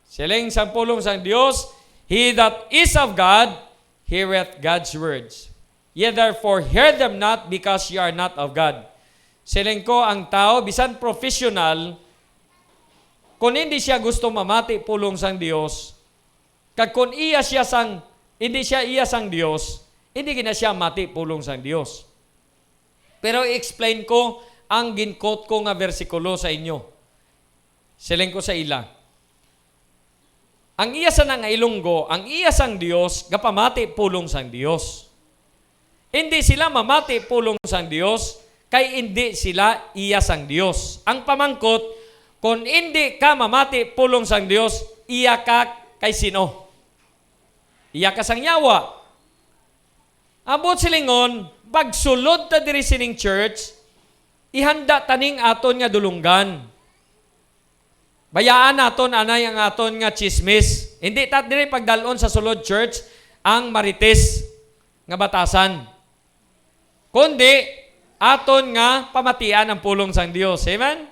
Siling sa pulong sa Dios, he that is of God, heareth God's words. Ye therefore hear them not, because ye are not of God. Siling ko, ang tao, bisan professional, kung hindi siya gusto mamati pulong sang Dios, kag kung hindi siya iya sang Dios, hindi gina siya mati pulong sang Dios. Pero i-explain ko ang ginkot ko nga versikulo sa inyo. Siling ko sa ila. Ang iya sa nga Ilonggo, ang iya sang Dios, gapamati pulong sang Dios. Hindi sila mamati pulong sang Dios, kay hindi sila iya sang Dios. Ang pamangkot, kung hindi ka mamati pulong sang Dios, iya ka kay sino? Iya ka sang yawa. Abot silingon, pagsulod ta diri sining church, ihanda taning aton nga dulunggan. Bayaan naton anay ang aton nga chismis. Hindi ta diri pagdalon sa sulod church ang marites nga batasan. Kundi aton nga pamatian ang pulong sang Dios. Amen?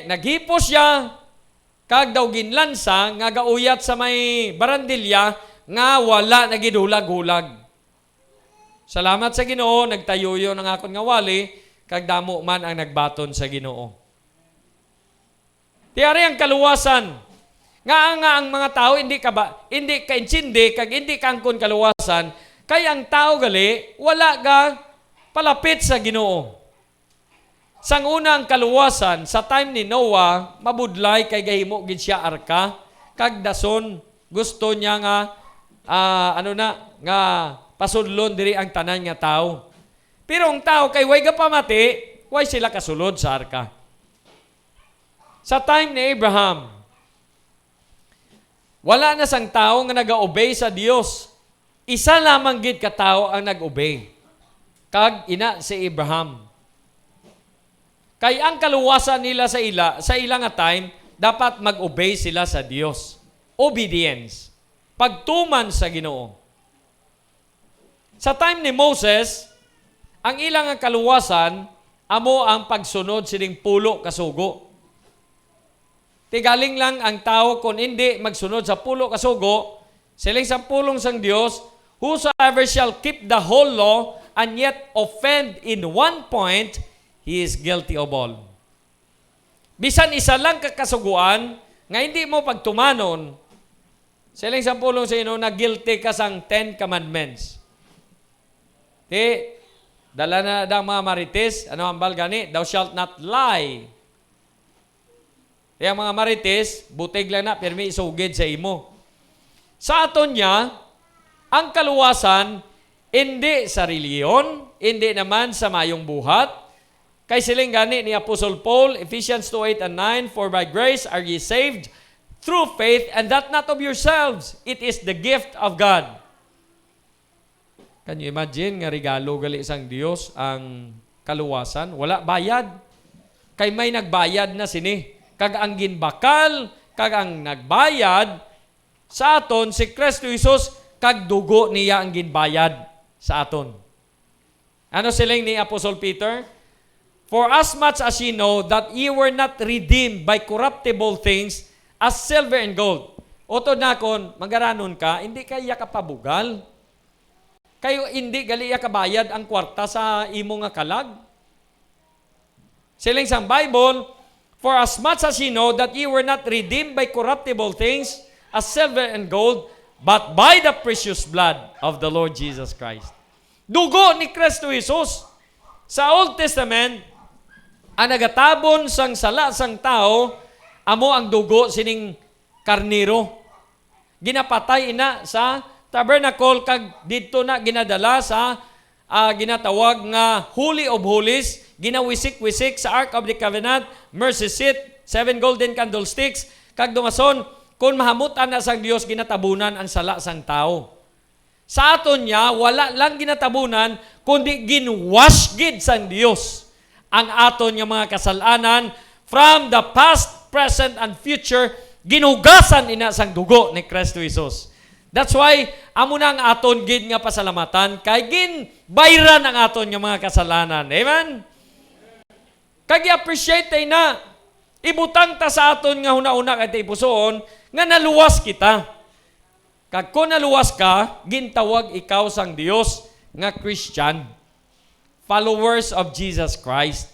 Naghipos siya kag daw ginlansa nga gauyat sa may barandilya nga wala nagidulag-hulag. Salamat sa Ginoo, nagtayuyo ng akon nga wali, kag damo man ang nagbaton sa Ginoo. Tiyari ang kaluwasan. Nga ang mga tao hindi ka insindi, kag hindi ka angkon kaluwasan, kay ang tao gali, wala ga palapit sa Ginoo. Sang unang kaluwasan, sa time ni Noah, mabudlay kay gahimo gid siya arka, kag dason gusto niya nga pasudlon diri ang tanan nga tao. Pero ang tao kay way gapamati, way sila kasulod sa arka. Sa time ni Abraham, wala na sang tao nga nag-obey sa Dios. Isa lamang gid ka tao ang nag-obey. Kag ina si Abraham. Kay ang kaluwasan nila sa ila nga time, dapat mag-obey sila sa Dios. Obedience. Pagtuman sa Ginoo. Sa time ni Moses, ang ilang kaluwasan, amo ang pagsunod sining pulo kasugo. Tigaling lang ang tao kung hindi magsunod sa pulo kasugo, siling sa pulong sang Dios, whosoever shall keep the whole law and yet offend in one point, he is guilty of all. Bisan isa lang kakasuguan, nga hindi mo pagtumanon, siling sa pulong sa ino na guilty ka sang 10 commandments. Dala na ang mga marites, ano ang balgani? Thou shalt not lie. Ang mga marites, butig lang na, pirmi isugid sa imo. Sa aton niya, ang kaluwasan, hindi sa reliyon, hindi naman sa mayong buhat. Kay siling gani ni Apostle Paul, Ephesians 2:8 and 9, for by grace are ye saved through faith, and that not of yourselves. It is the gift of God. Can you imagine nga regalo gali isang Dios ang kaluwasan? Wala bayad. Kay may nagbayad na sini. Kag ang ginbakal, kag ang nagbayad sa aton si Kristo Jesus, kag dugo niya ang ginbayad sa aton. Ano siling ni Apostle Peter? For as much as ye know that ye were not redeemed by corruptible things as silver and gold. Oto na kon, magaranon ka, hindi kaya kapabugal. Kayo hindi gali kabayad ang kwarta sa imo nga kalag. Siling sang Bible, for as much as ye know that ye were not redeemed by corruptible things as silver and gold, but by the precious blood of the Lord Jesus Christ. Dugo ni Kristo Jesus. Sa Old Testament, ang nagatabon sang sala sang tao, amo ang dugo sining karniro. Ginapatay ina sa tabernacle, kag dito na ginadala sa ginatawag nga Holy of Holies, ginawisik-wisik sa Ark of the Covenant, mercy seat, 7 golden candlesticks, kag dumason, kung mahamutan na sang Dios, ginatabunan ang sala sang tao. Sa aton niya, wala lang ginatabunan, kundi ginwash gid sang Dios ang aton nga mga kasalanan from the past, present, and future, ginugasan ina sang dugo ni Kristo Jesus. That's why, amo na ang aton gid nga pasalamatan, kay ginbayran ang aton nga mga kasalanan. Amen? Kag i-appreciate tayo na, ibutang ta sa aton nga huna-una kay tayo pusoon, nga naluwas kita. Kag kung naluwas ka, gintawag ikaw sang Dios nga Christian, followers of Jesus Christ,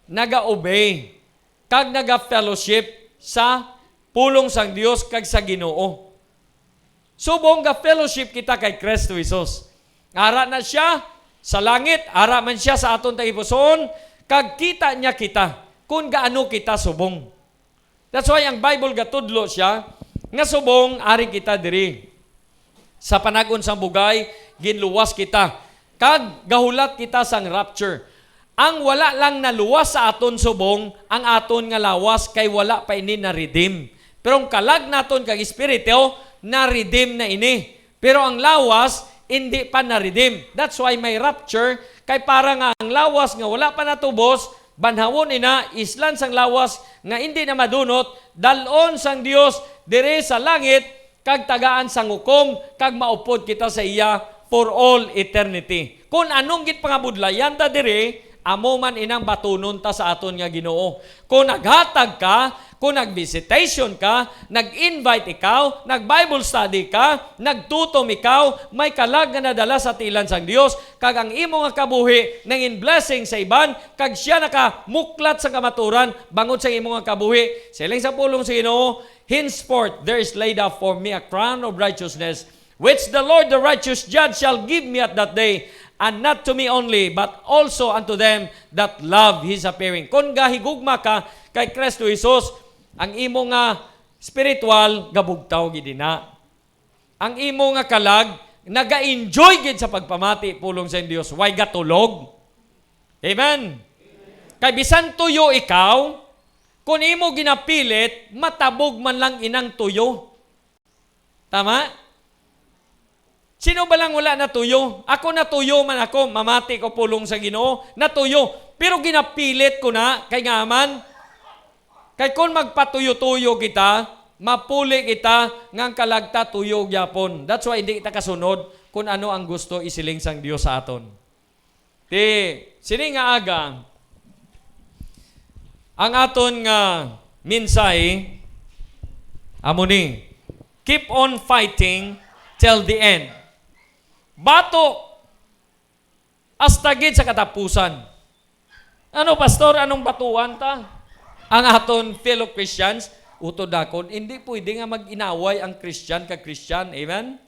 naga-obey, kag naga-fellowship sa pulong sang Dios kag sa Ginoo. Subong ga fellowship kita kay Kristo Jesus. Ara na siya sa langit, ara man siya sa aton tagipusoon, kag kita niya kita kung gaano kita subong. That's why ang Bible gatudlo siya nga subong ari kita diri. Sa panagon sang bugay, ginluwas kita. Kag gahulat kita sang rapture. Ang wala lang naluwas sa aton subong, ang aton nga lawas kay wala pa ini na-redeem. Pero ang kalag naton kag espiritu, na-redeem na ini. Pero ang lawas, hindi pa na-redeem. That's why may rapture, kay para nga ang lawas nga wala pa natubos, banhawon ina, islan sang lawas nga hindi na madunot, dalon sang Dios dire sa langit, kag tagaan sang hukom, kag maupod kita sa iya for all eternity. Kung anong git pangabudlayan ta dire, amo man inang batunon ta sa aton nga Ginoo. Kung naghatag ka, kung nag-visitation ka, nag-invite ikaw, nag-Bible study ka, nagtutom ikaw, may kalag nga nadala sa tilan sang Dios, kag ang imo nga kabuhi nangin blessing sa iban, kag siya nakamuklat sa kamaturan bangod sa imo nga kabuhi. Siling sa pulong sa Ginoo, henceforth there is laid up for me a crown of righteousness, which the Lord the righteous judge shall give me at that day, and not to me only, but also unto them that love His appearing. Kung gahigugma ka kay Kristo Jesus, ang imo nga spiritual gabugtaw gid na. Ang imo nga kalag naga-enjoy gid sa pagpamati pulong sa Dios, way gatulog. Amen. Kay bisan tuyo ikaw, kung imo ginapilit, matabog man lang inang tuyo. Tama? Sino ba lang wala na tuyo? Ako natuyo man ako, mamati ko pulong sa Ginoo, natuyo. Pero ginapilit ko na, kay ngaman, kay kung magpatuyo-tuyo kita, mapuli kita, ngang kalagta tuyo gyapon. That's why hindi kita kasunod kung ano ang gusto isiling sang Dios sa aton. Sini nga aga, ang aton nga minsay, amo ni, keep on fighting till the end. Bato, astagid sa katapusan. Ano, pastor, anong batuan ta? Ang aton fellow Christians, utod dakon, hindi pwede nga mag-inaway ang Christian ka-Christian. Amen?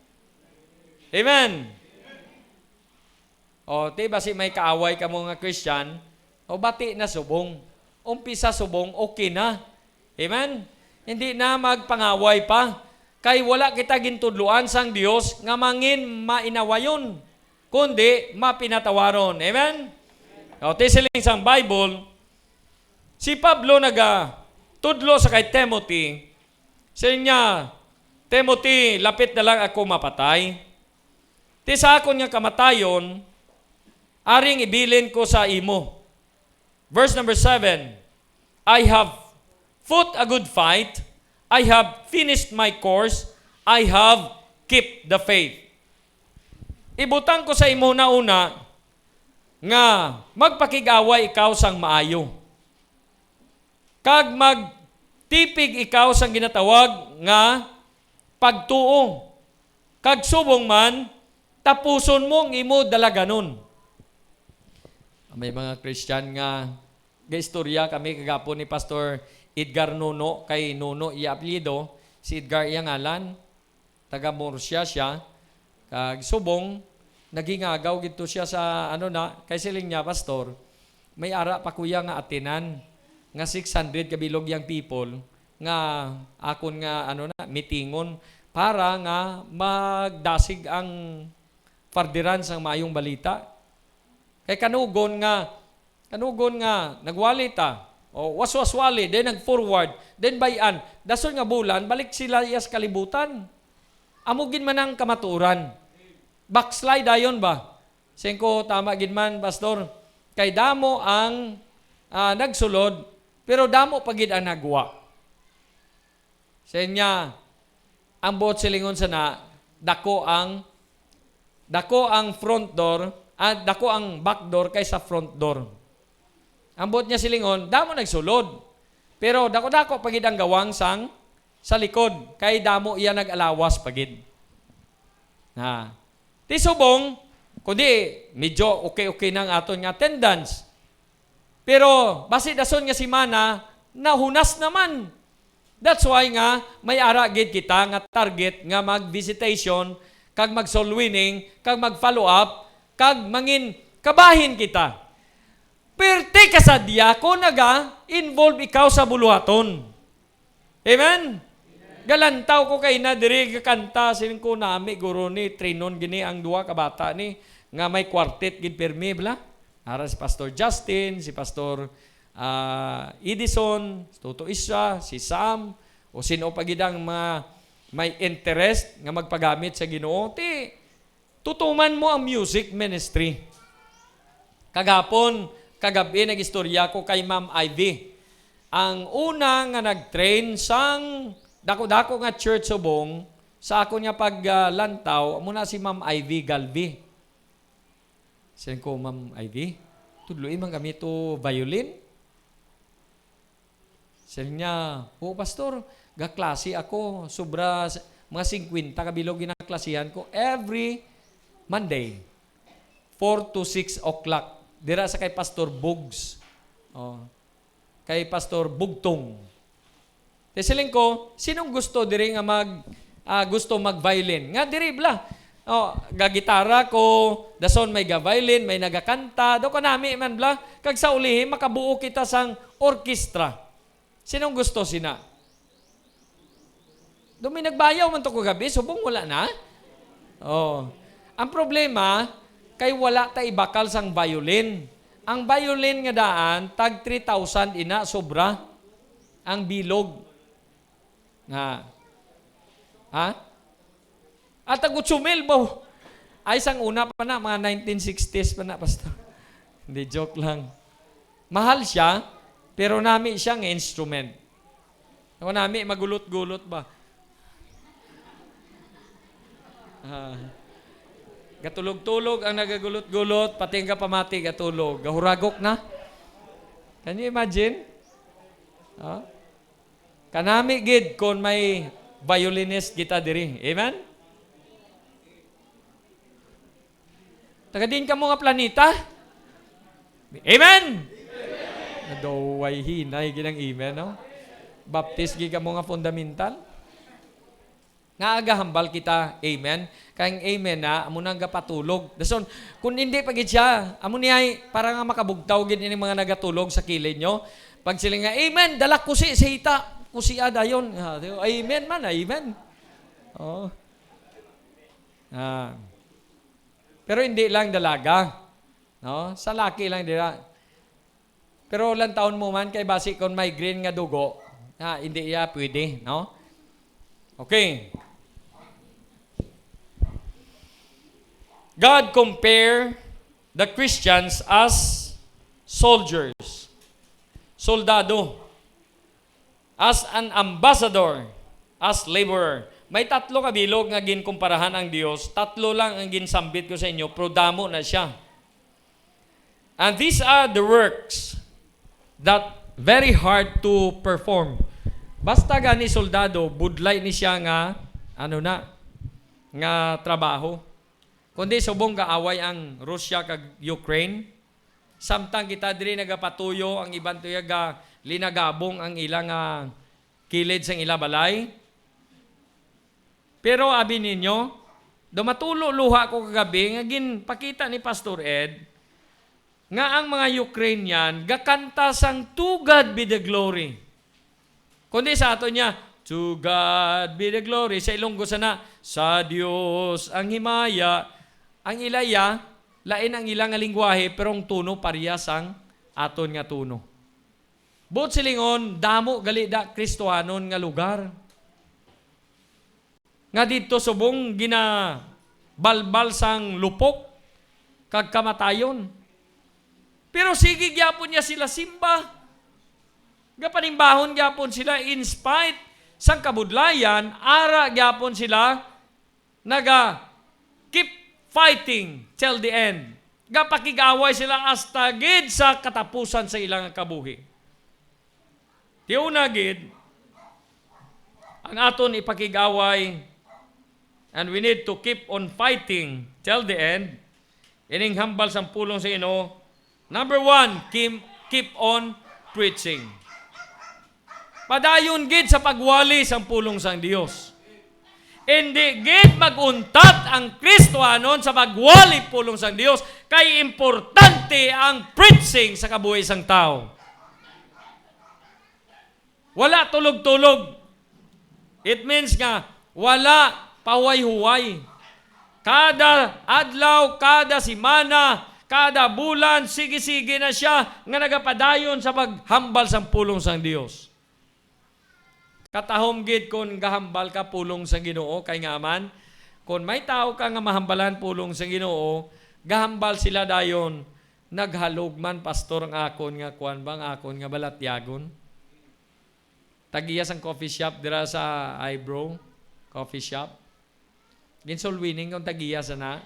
Amen? O, basi may kaaway ka mo nga Christian, o bati na subong. Umpisa subong, okay na. Amen? Hindi na magpangaway pa. Kay wala kita gintudluan sang Dios nga mangin mainawayon, kundi mapinatawaron. Amen? O, siling sang Bible, si Pablo tudlo sa kay Timothy, sa niya, Timothy, lapit na lang ako mapatay. Sa akon nga kamatayon, aring ibilin ko sa imo. Verse number 7, I have fought a good fight, I have finished my course, I have kept the faith. Ibutang ko sa imo na una, nga magpakigaway ikaw sang maayo. Kag magtipig ikaw sang ginatawag nga pagtuo. Kag subong man, tapuson mo ang imo dalaganon. May mga Christian nga gaistorya kami kagapon ni Pastor Edgar Nuno, kay Nuno iya apelyido, si Edgar iya ngalan, taga Murcia siya, kag subong, nagingagaw gito siya sa kay siling niya, Pastor, may ara pa kuya nga atinan, nga 600 kabilog yang people, nga akon nga mitingon, para nga magdasig ang fardiran sang mayong balita. Kay kanugon nga nagwali ta, o waswaswali, then nag-forward, then bayan, dasol nga bulan, balik sila iyas kalibutan. Amugin man ang kamaturan. backslide ayon ba? Singko tama gid man pastor. Kay damo ang nagsulod pero damo pa gid ang nagwa. Sa inya ang buot silingon sana dako ang front door at dako ang back door kaysa front door. Ang buot niya silingon damo nagsulod. Pero dako-dako pagid ang gawang sa likod kay damo iya nag-alawas pagid. Ti subong kundi medyo okay nang aton nga attendance. Pero basi dason nga si mana nahunas naman. That's why nga may ara gid kita nga target nga mag-visitation, kag mag-soul winning, kag mag-follow up, kag mangin kabahin kita. Perte ka sa diako involve ikaw sa buluhaton. Amen? Galantaw ko kay na diri kanta sining ko nami guro ni trinon gini ang duha ka bata ni nga may quartet gid permi bla. Ara si Pastor Justin, si Pastor Edison, si Toto Isra, si Sam, o sino pa gidang mga may interest nga magpagamit sa Ginoo, tutuman mo ang music ministry. Kagabi nagistorya ko kay Ma'am Ivy. Ang una nga nag-train sang dako-dako nga church subong sa ako niya paglantaw, muna si Ma'am Ivy Galvi. Sabi ko, Ma'am Ivy, tudloy man kami to violin. Sabi niya, pastor, gaklase ako, sobra mga 50 kabilog ginaklasihan ko every Monday, 4 to 6 o'clock. Dira sa kay Pastor Bugs. Kay Pastor Bugtong. Tesiling ko, sinong gusto diri nga gusto mag-violin? Nga diri bla. Gagitara ko, dason may ga-violin, may nagakanta, do ko nami man bla. Kag sa ulihi, makabuo kita sang orkestra. Sinong gusto sina? Doon may nagbayaw man to ko gabi, subong wala na. Ang problema, kay wala ta ibakal sang violin. Ang violin nga daan, tag 3,000 ina, sobra. Ang bilog. At tag 8,000 ba? Ay, sang una pa na, mga 1960s pa na, pastor. Hindi, joke lang. Mahal siya, pero nami siyang instrument. Ako nami, magulot-gulot ba? Gatulog-tulog ang nagagulot-gulot, pati ang kapamati gatulog. Gahuragok na. Can you imagine? Kanami gid kung may violinist kita diri. Amen? Tagadin ka mo nga planeta? Amen? Nadaway hinay ginang amen, no? Baptist gid ka mo nga fundamental? Nga agahambal kita, amen? Kayang amen na, amo nang gapatulog. Dason, kung hindi pagid siya, amo niya, para nga makabugtaw gid ini mga nagatulog sa kilid nyo. Pag sila nga, amen, dalak kusi sa hita. Kusi adayon. Amen man, amen. Pero hindi lang dalaga. No? Sa laki lang dira. Pero lang taon mo man, kay basi kung may green nga dugo, hindi iya pwede. No? Okay. God compare the Christians as soldiers, soldado, as an ambassador, as laborer. May tatlo kabilog nga ginkumparahan ang Dios. Tatlo lang ang ginsambit ko sa inyo, pero damo na siya. And these are the works that very hard to perform. Basta gani soldado, budlay ni siya nga, nga trabaho. Kundi subong kaaway ang Russia kag Ukraine. Samtang kita diri nagapatuyo, ang ibang tuyaga linagabong ang ilang kilid sang ilabalay. Pero abi ninyo, dumatulo luha ko kagabi, nga ginpakita ni Pastor Ed, nga ang mga Ukrainian, gakanta sang To God be the glory. Kundi sa ato niya, To God be the glory. Sa Ilonggo sana, sa Dios ang himaya. Ang ilaya, lain ang ilang nga lingwahe, pero ang tuno parehas ang aton nga tuno. But silingon, damo gali da Kristohanon nga lugar. Nga dito subong balbal sang lupok, kag kamatayon. Pero sige gyapon niya sila simba. Gapanimbahon gyapon sila in spite sang kabudlayan, ara gyapon sila naga keep fighting till the end. Gapakigaway sila hasta gid sa katapusan sa ilang kabuhi. Tiuna gid ang aton ipakigaway, and we need to keep on fighting till the end. Ining hambal sang pulong sa Ginoo. Number 1, keep on preaching. Padayon gid sa pagwali sang pulong sang Dios. Hindi gid maguntat ang Kristohanon sa pagwali pulong sang Dios, kay importante ang preaching sa kabuhi sang tao. Wala tulog-tulog. It means nga wala pahuway-huway. Kada adlaw, kada simana, kada bulan, sige-sige na siya nga nagapadayon sa paghambal sang pulong sang Dios. Katahom gid kon gahambal ka pulong sa Ginoo, kay nga man kon may tao ka nga mahambalan pulong sa Ginoo, gahambal sila dayon, naghalog man pastor ang akon nga kuan bang akon nga balatyagon. Tagiyas ang coffee shop dira sa Eyebrow coffee shop. Ginsulwining kung tagiyas na.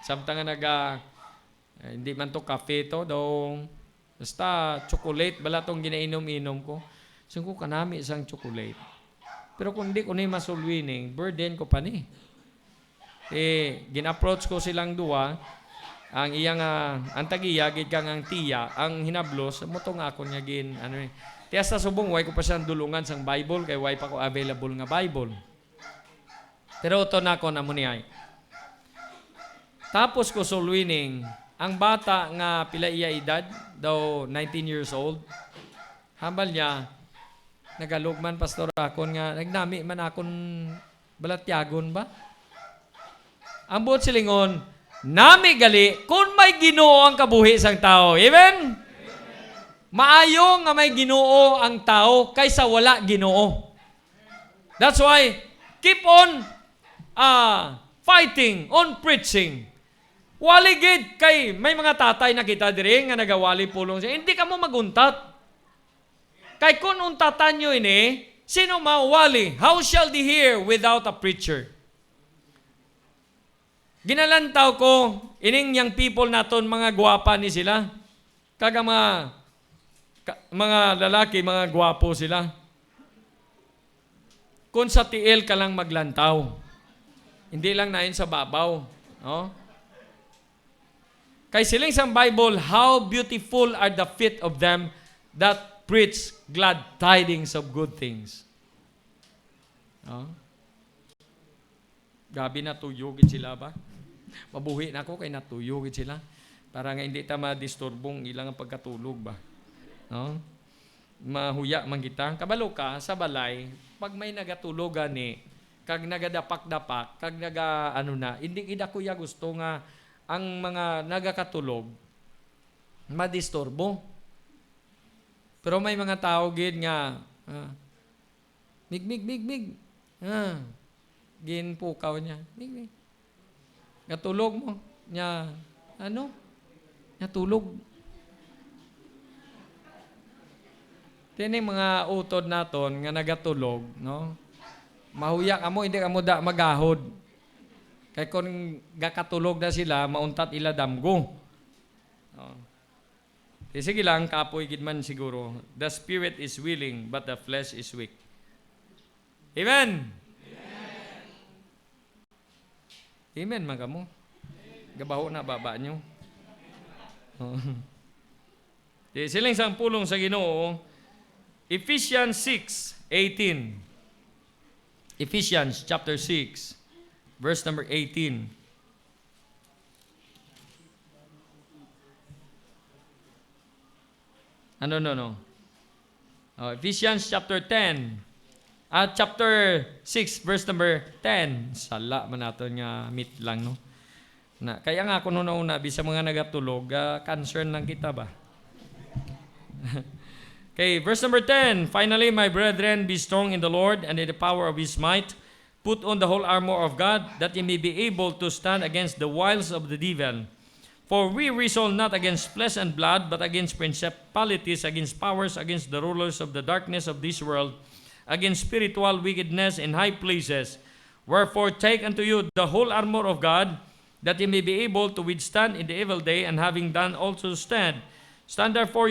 Samtang nga hindi man to kape to daw, basta chocolate bala tong ginainom-inom ko. Sungko kanami isang chocolate. Pero kung di ko ni masulwining, burden ko pa ni. Gin-approach ko silang duwa, ang iyang ang tagiya gid kang ang tiya, ang hinablos mo tong ako nga gin tiya sa subong way ko pa siyang dulungan sang Bible kay way pa ko available nga Bible. Pero to na ko na mo niay. Tapos ko sulwining, ang bata nga pila iya edad, daw 19 years old. Hambal niya, nagalugman pastor akon nga, nagnami man akon balatyagon ba? Ang buot silingon, nami gali, kung may Ginoo ang kabuhi sang tao. Amen? Maayo nga may Ginoo ang tao kaysa wala Ginoo. That's why, keep on fighting, on preaching. Wali gid kay may mga tatay na kita diri nga nagawali pulong siya. Hindi ka mo maguntat. Kay kung untatan nyo ini, sino mawali? How shall they hear without a preacher? Ginalantaw ko, ining young people naton, mga gwapa ni sila. Kaga mga lalaki, mga gwapo sila. Kung sa tiil ka lang maglantaw, hindi lang nain sa babaw. No? Kay siling sa Bible, how beautiful are the feet of them that preach glad tidings of good things. Gabi natuyugin sila ba? Mabuhi na ako kay natuyugin sila. Para nga hindi ta madisturbong ilang pagkatulog ba? No? Mahuya man kita. Kabalo ka sa balay, pag may nagatulugan ni, kag nagadapak-dapak, kag hindi ida kuya gusto nga ang mga nagakatulog madisturbo. Pero may mga tao gid nga mig. Ginpukaw niya. Mig. Natulog mo. Nya natulog. Tining mga utod naton nga nagatulog, no? Mahuya ka mo, hindi ka mo magahod. Kay kung gakatulog na sila, mauntat ila damgo. No? Sige lang, kapoy gid man siguro. The spirit is willing, but the flesh is weak. Amen? Amen, mga mo. Gabaho na baba nyo. Siling sang pulong sa Ginoo, Ephesians 6:18. Ephesians chapter 6, verse number 18. No. Ephesians chapter 10. Chapter 6, verse number 10. Sala man natin nga meet lang, no? Kaya nga ako una bisa mga nagatulog, concern lang kita ba? Okay, verse number 10. Finally, my brethren, be strong in the Lord and in the power of His might. Put on the whole armor of God, that ye may be able to stand against the wiles of the devil. For we wrestle not against flesh and blood, but against principalities, against powers, against the rulers of the darkness of this world, against spiritual wickedness in high places. Wherefore take unto you the whole armor of God, that ye may be able to withstand in the evil day, and having done also stand. Stand therefore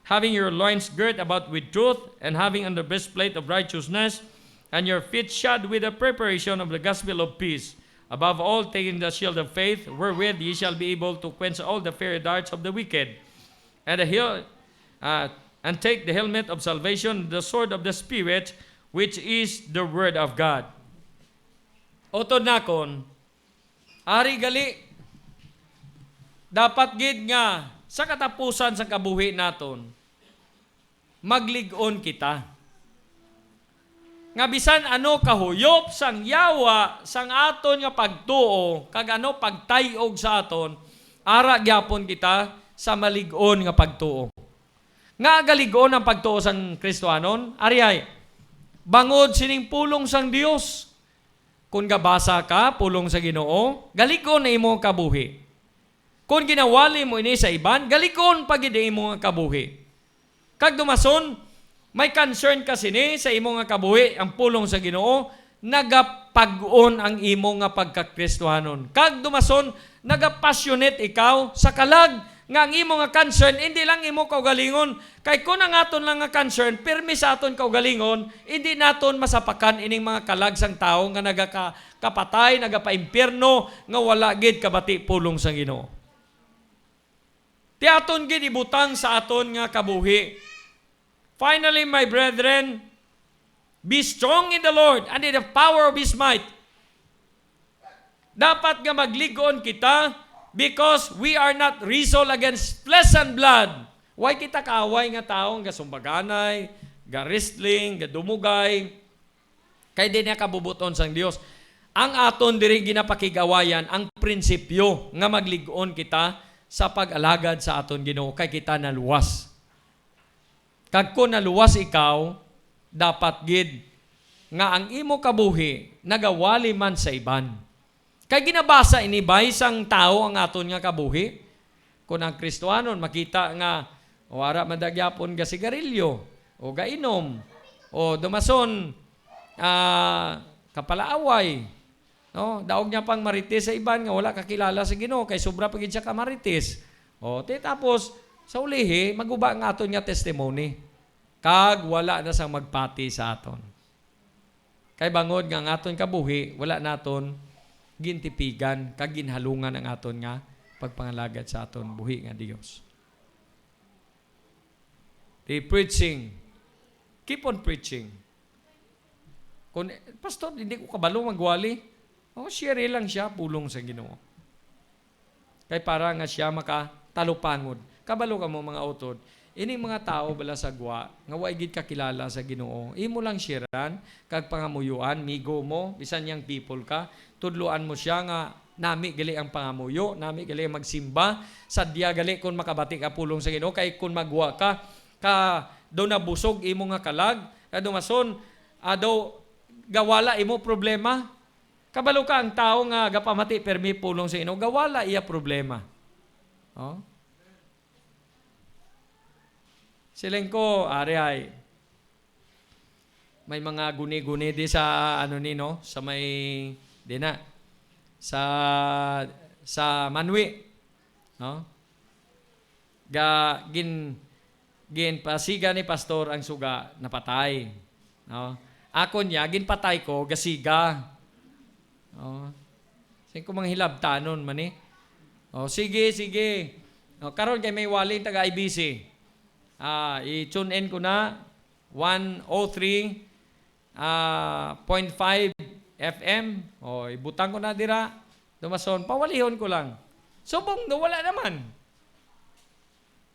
having your loins girt about with truth, and having on the breastplate of righteousness, and your feet shod with the preparation of the gospel of peace. Above all, taking the shield of faith, wherewith ye shall be able to quench all the fiery darts of the wicked. And take the helmet of salvation, the sword of the Spirit, which is the word of God. Otod nakon, ari gali, dapat gid nga sa katapusan sa kabuhi naton, maglig-on kita. Nga bisan ano kahuyop sang yawa sang aton nga pagtuo, kag ano pagtayog sa aton, ara gyapon kita sa malig-on nga pagtuo. Nga galig-on ang pagtuo sang Kristohanon, ari ay bangod sining pulong sang Dios. Kung gabasa ka pulong sa Ginoo, galig-on na imo kabuhi. Kung ginawali mo ini sa iban, galig-on pagid imo nga kabuhi. Kag dumason, may concern ka sini sa imo nga kabuhi, ang pulong sa Ginoo, nagapag-on ang imo nga pagkakristohanon. Kag dumason, nagapassionate ikaw sa kalag nga ang imo nga concern, hindi lang imo kaugalingon. Kay kung ang aton lang nga concern, pirmi sa aton kaugalingon, hindi naton masapakan ining mga kalag sang tao nga nagakapatay, nagapaimpierno, nga wala gid kabati pulong sa Ginoo. Ti aton gid ibutang sa aton nga kabuhi. Finally, my brethren, be strong in the Lord and in the power of His might. Dapat nga magligon kita because we are not wrestle against flesh and blood. Why kita kaaway nga taong gasumbaganay, ga-wrestling, gadumugay, kay di na kabubuton sang Dios. Ang aton diri ginapakigawayan ang prinsipyo nga magligon kita sa pag-alagad sa aton Ginoo kay kita naluwas. Kag kung naluwas ikaw, dapat gid nga ang imo kabuhi nagawali man sa iban. Kay ginabasa inibay sang tao ang aton nga kabuhi. Kung ang Kristohanon makita nga wara madagyapon ga sigarilyo o gainom o dumason kapalaaway, no, daog niya pang marites sa iban nga wala kakilala sa Ginoo kay sobra pagid siya ka marites. O tapos sa ulihi maguba ang aton nga testimony. Kag wala na sang magpati sa aton. Kay bangod nga ang aton kabuhi, wala naton gintipigan, kag ginhalungan ang aton nga pagpangalagad sa aton buhi nga Dios. The preaching. Keep on preaching. Kung, pastor, hindi ko kabalo magwali. Share lang siya, pulong sa Ginoo. Kay para nga siya makatalupangod. Kabalo ka mo mga utod. Ini mga tao bala sa gwa, nga way gid kakilala sa Ginoo. Imo lang sharean, kag pangamuyuan, migo mo, bisan yang people ka, tudluan mo siya nga nami gali ang pangamuyo, nami gali ang magsimba, sadya gali kung makabati ka pulong sa Ginoo, kay kung magwa ka do nabusog imo nga kalag, dumason, do gawala imo problema. Kabalo ka ang tao nga gapamati permi pulong sa Ginoo, gawala iya problema. Oh? Siling ko, ari ay, may mga guni-guni di sa ano nino, sa may, di na, sa Manwi, no? Gin pasiga ni pastor ang suga, napatay, no? Ako niya, ginpatay ko, gasiga, no? Siling ko mga hilabtanon man eh. O, sige. O, karon kay may walin taga-IBC. I-tune in ko na 103.5 FM. O, ibutang ko na dira. Dumason, pawalihon ko lang. Subong, wala naman.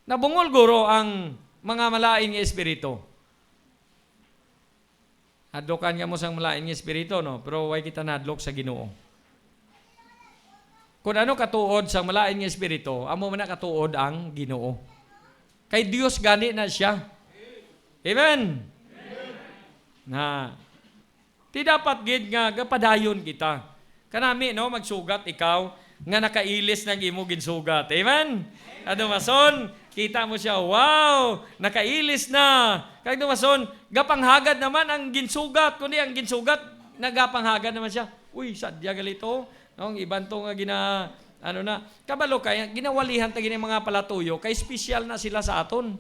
Nabungol guro ang mga malain nga espiritu. Hadlokan nga mo sang malain nga espiritu, no? Pero way kita nadlok sa Ginoo. Kung ano katuod sa malain nga espiritu, amo man na katuod ang Ginoo. Kay Dios gani na siya. Amen. Na Ti dapat gid nga gapadayon kita. Kanami no magsugat ikaw nga nakailis ng imo ginsugat. Amen. Adumason, kita mo siya, wow, nakailis na. Kag dumason, gapanghagad naman ang ginsugat, kundi ang ginsugat nagapanghagad naman siya. Uy, sadya galito. No, iban to nga kabalo kay ginawalihan ta gini mga palatuyo kay special na sila sa aton.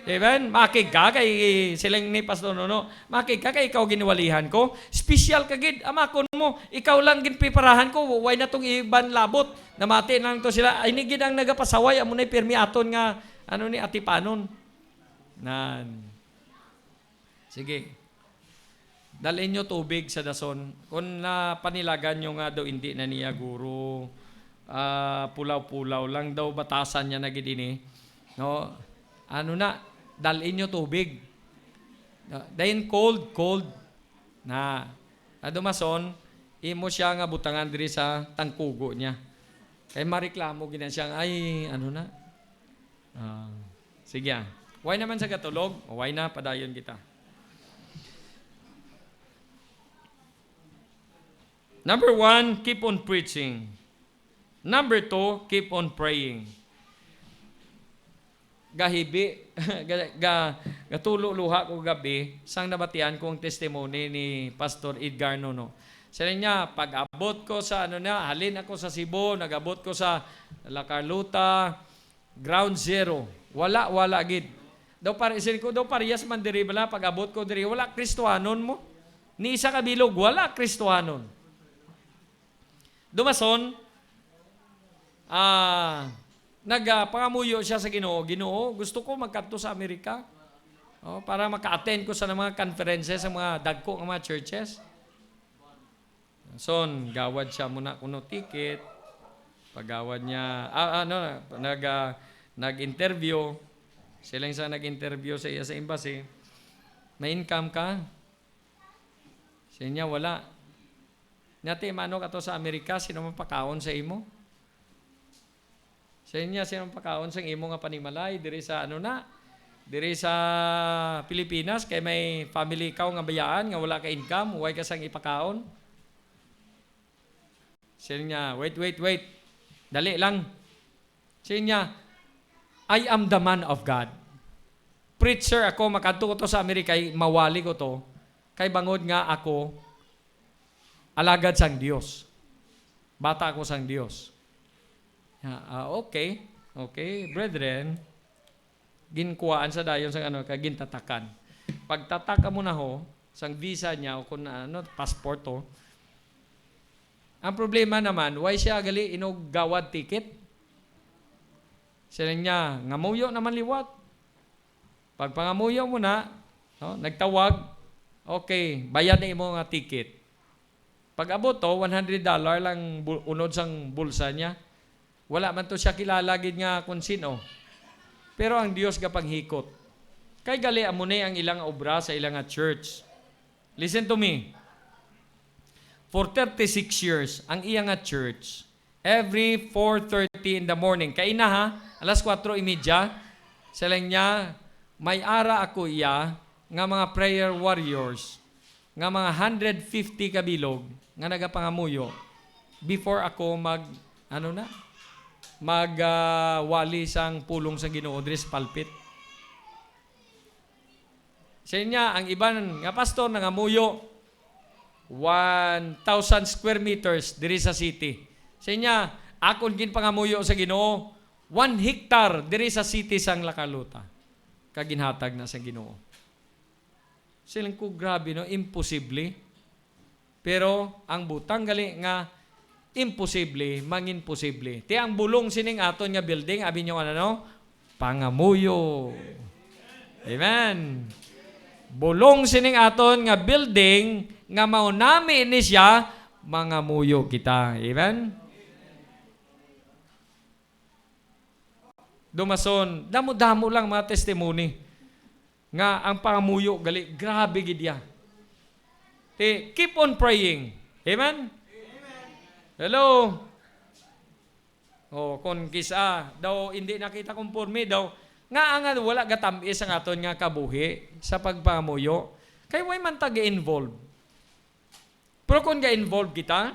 Amen? Makig ka kay silang ni Pastor Nono. Makig ka kay ikaw ginwalihan ko. Special ka gid amakon mo. Ikaw lang ginpiparahan ko. Why na tong iban labot. Namati lang to sila. Ay ni gid ang nagapasaway amo nay pirmi aton nga ni atipanon. Nan. Sige. Dalhin nyo tubig sa dason. Kung napanilagan nyo nga daw hindi na niya guro, pulaw-pulaw lang daw batasan niya na gid ini. No? Dalhin nyo tubig. Dahin cold. Na. Adumason, imo siya nga butangan diri sa tangkugo niya. Kaya mareklamo gina siya, sige. Why naman sa katulog? Why na, padayon kita. Number 1, keep on preaching. Number 2, keep on praying. Gahibi, gatululuha ko gabi, sang nabatian kong testimony ni Pastor Edgar Nono. Sila niya, pag-abot ko sa halin ako sa Cebu, nag-abot ko sa La Carlota, ground zero. Wala gid. Daw parehas man diri bala, pag-abot ko diri, wala Kristohanon mo. Ni isa kabilog, wala Kristohanon. Dumason, nagpangamuyo siya sa Ginoo. Ginoo, gusto ko magkadto sa Amerika para maka-attend ko sa mga conferences sa mga dagko ng mga churches. Son, gawad siya muna kuno ticket. Pagawad niya, nag-interview. Sila yung nag-interview sa iya sa embassy. May income ka? Siya niya, wala. Nati, mano ka to sa Amerika, sino man pakaon sa imo? Sa inyo, sino man pakaon sa imo nga panimalay, diri sa diri sa Pilipinas, kay may family ikaw nga bayaan, nga wala ka income, huwag ka sang ipakaon. Sa inyo, wait. Dali lang. Sa inyo, I am the man of God. Preacher ako, makadto ko to sa Amerika, mawali ko to, kay bangod nga ako, alagad sang Dios. Bata ako sang Dios. Okay, brethren, ginkuhaan sa dayon sang kagintatakan. Pagtataka mo na ho, sang visa niya o kung passport to, ang problema naman, why siya gali inugawad ticket? Siya niya, ngamuyo naman liwat. Pagpangamuyo mo na, nagtawag, okay, bayad na imo nga ticket. Pag abot to, $100 lang unod sang bulsa niya. Wala man to siya kilala gid nga kung sino. Pero ang Dios kapanghikot. Kay gali amo ni ang ilang obra sa ilang church. Listen to me. For 36 years, ang iyang church, every 4:30 in the morning, kay na ha, alas 4:30, sila niya, may ara ako iya, nga mga prayer warriors, nga mga 150 kabilog, nga nagapangamuyo, before ako wali sang pulong sa Ginoo diri sa pulpit. Sa inya, ang iban nga pastor nangamuyo 1,000 square meters diri sa city. Sa inya, akon ginpangamuyo sa Ginoo 1 hectare diri sa city sang La Carlota. Kaginhatag na sa Ginoo. Silang ko grabe imposible. Pero ang butang gali nga imposible, manginposible. Ti ang bulong sining aton nga building, abi nyo pangamuyo. Amen. Bulong sining aton nga building, nga maunami ni siya, mangamuyo kita. Amen. Dumason, damo-damo lang mga testimony. Nga ang pangamuyo, gali, grabe gidya. Keep on praying. Amen? Hello? Kung kisa, daw hindi nakita kumporme, daw, nga wala gatamis ang aton nga kabuhi sa pagpangamuyo. Kaya way man tag-involve. Pero kung ga-involve kita,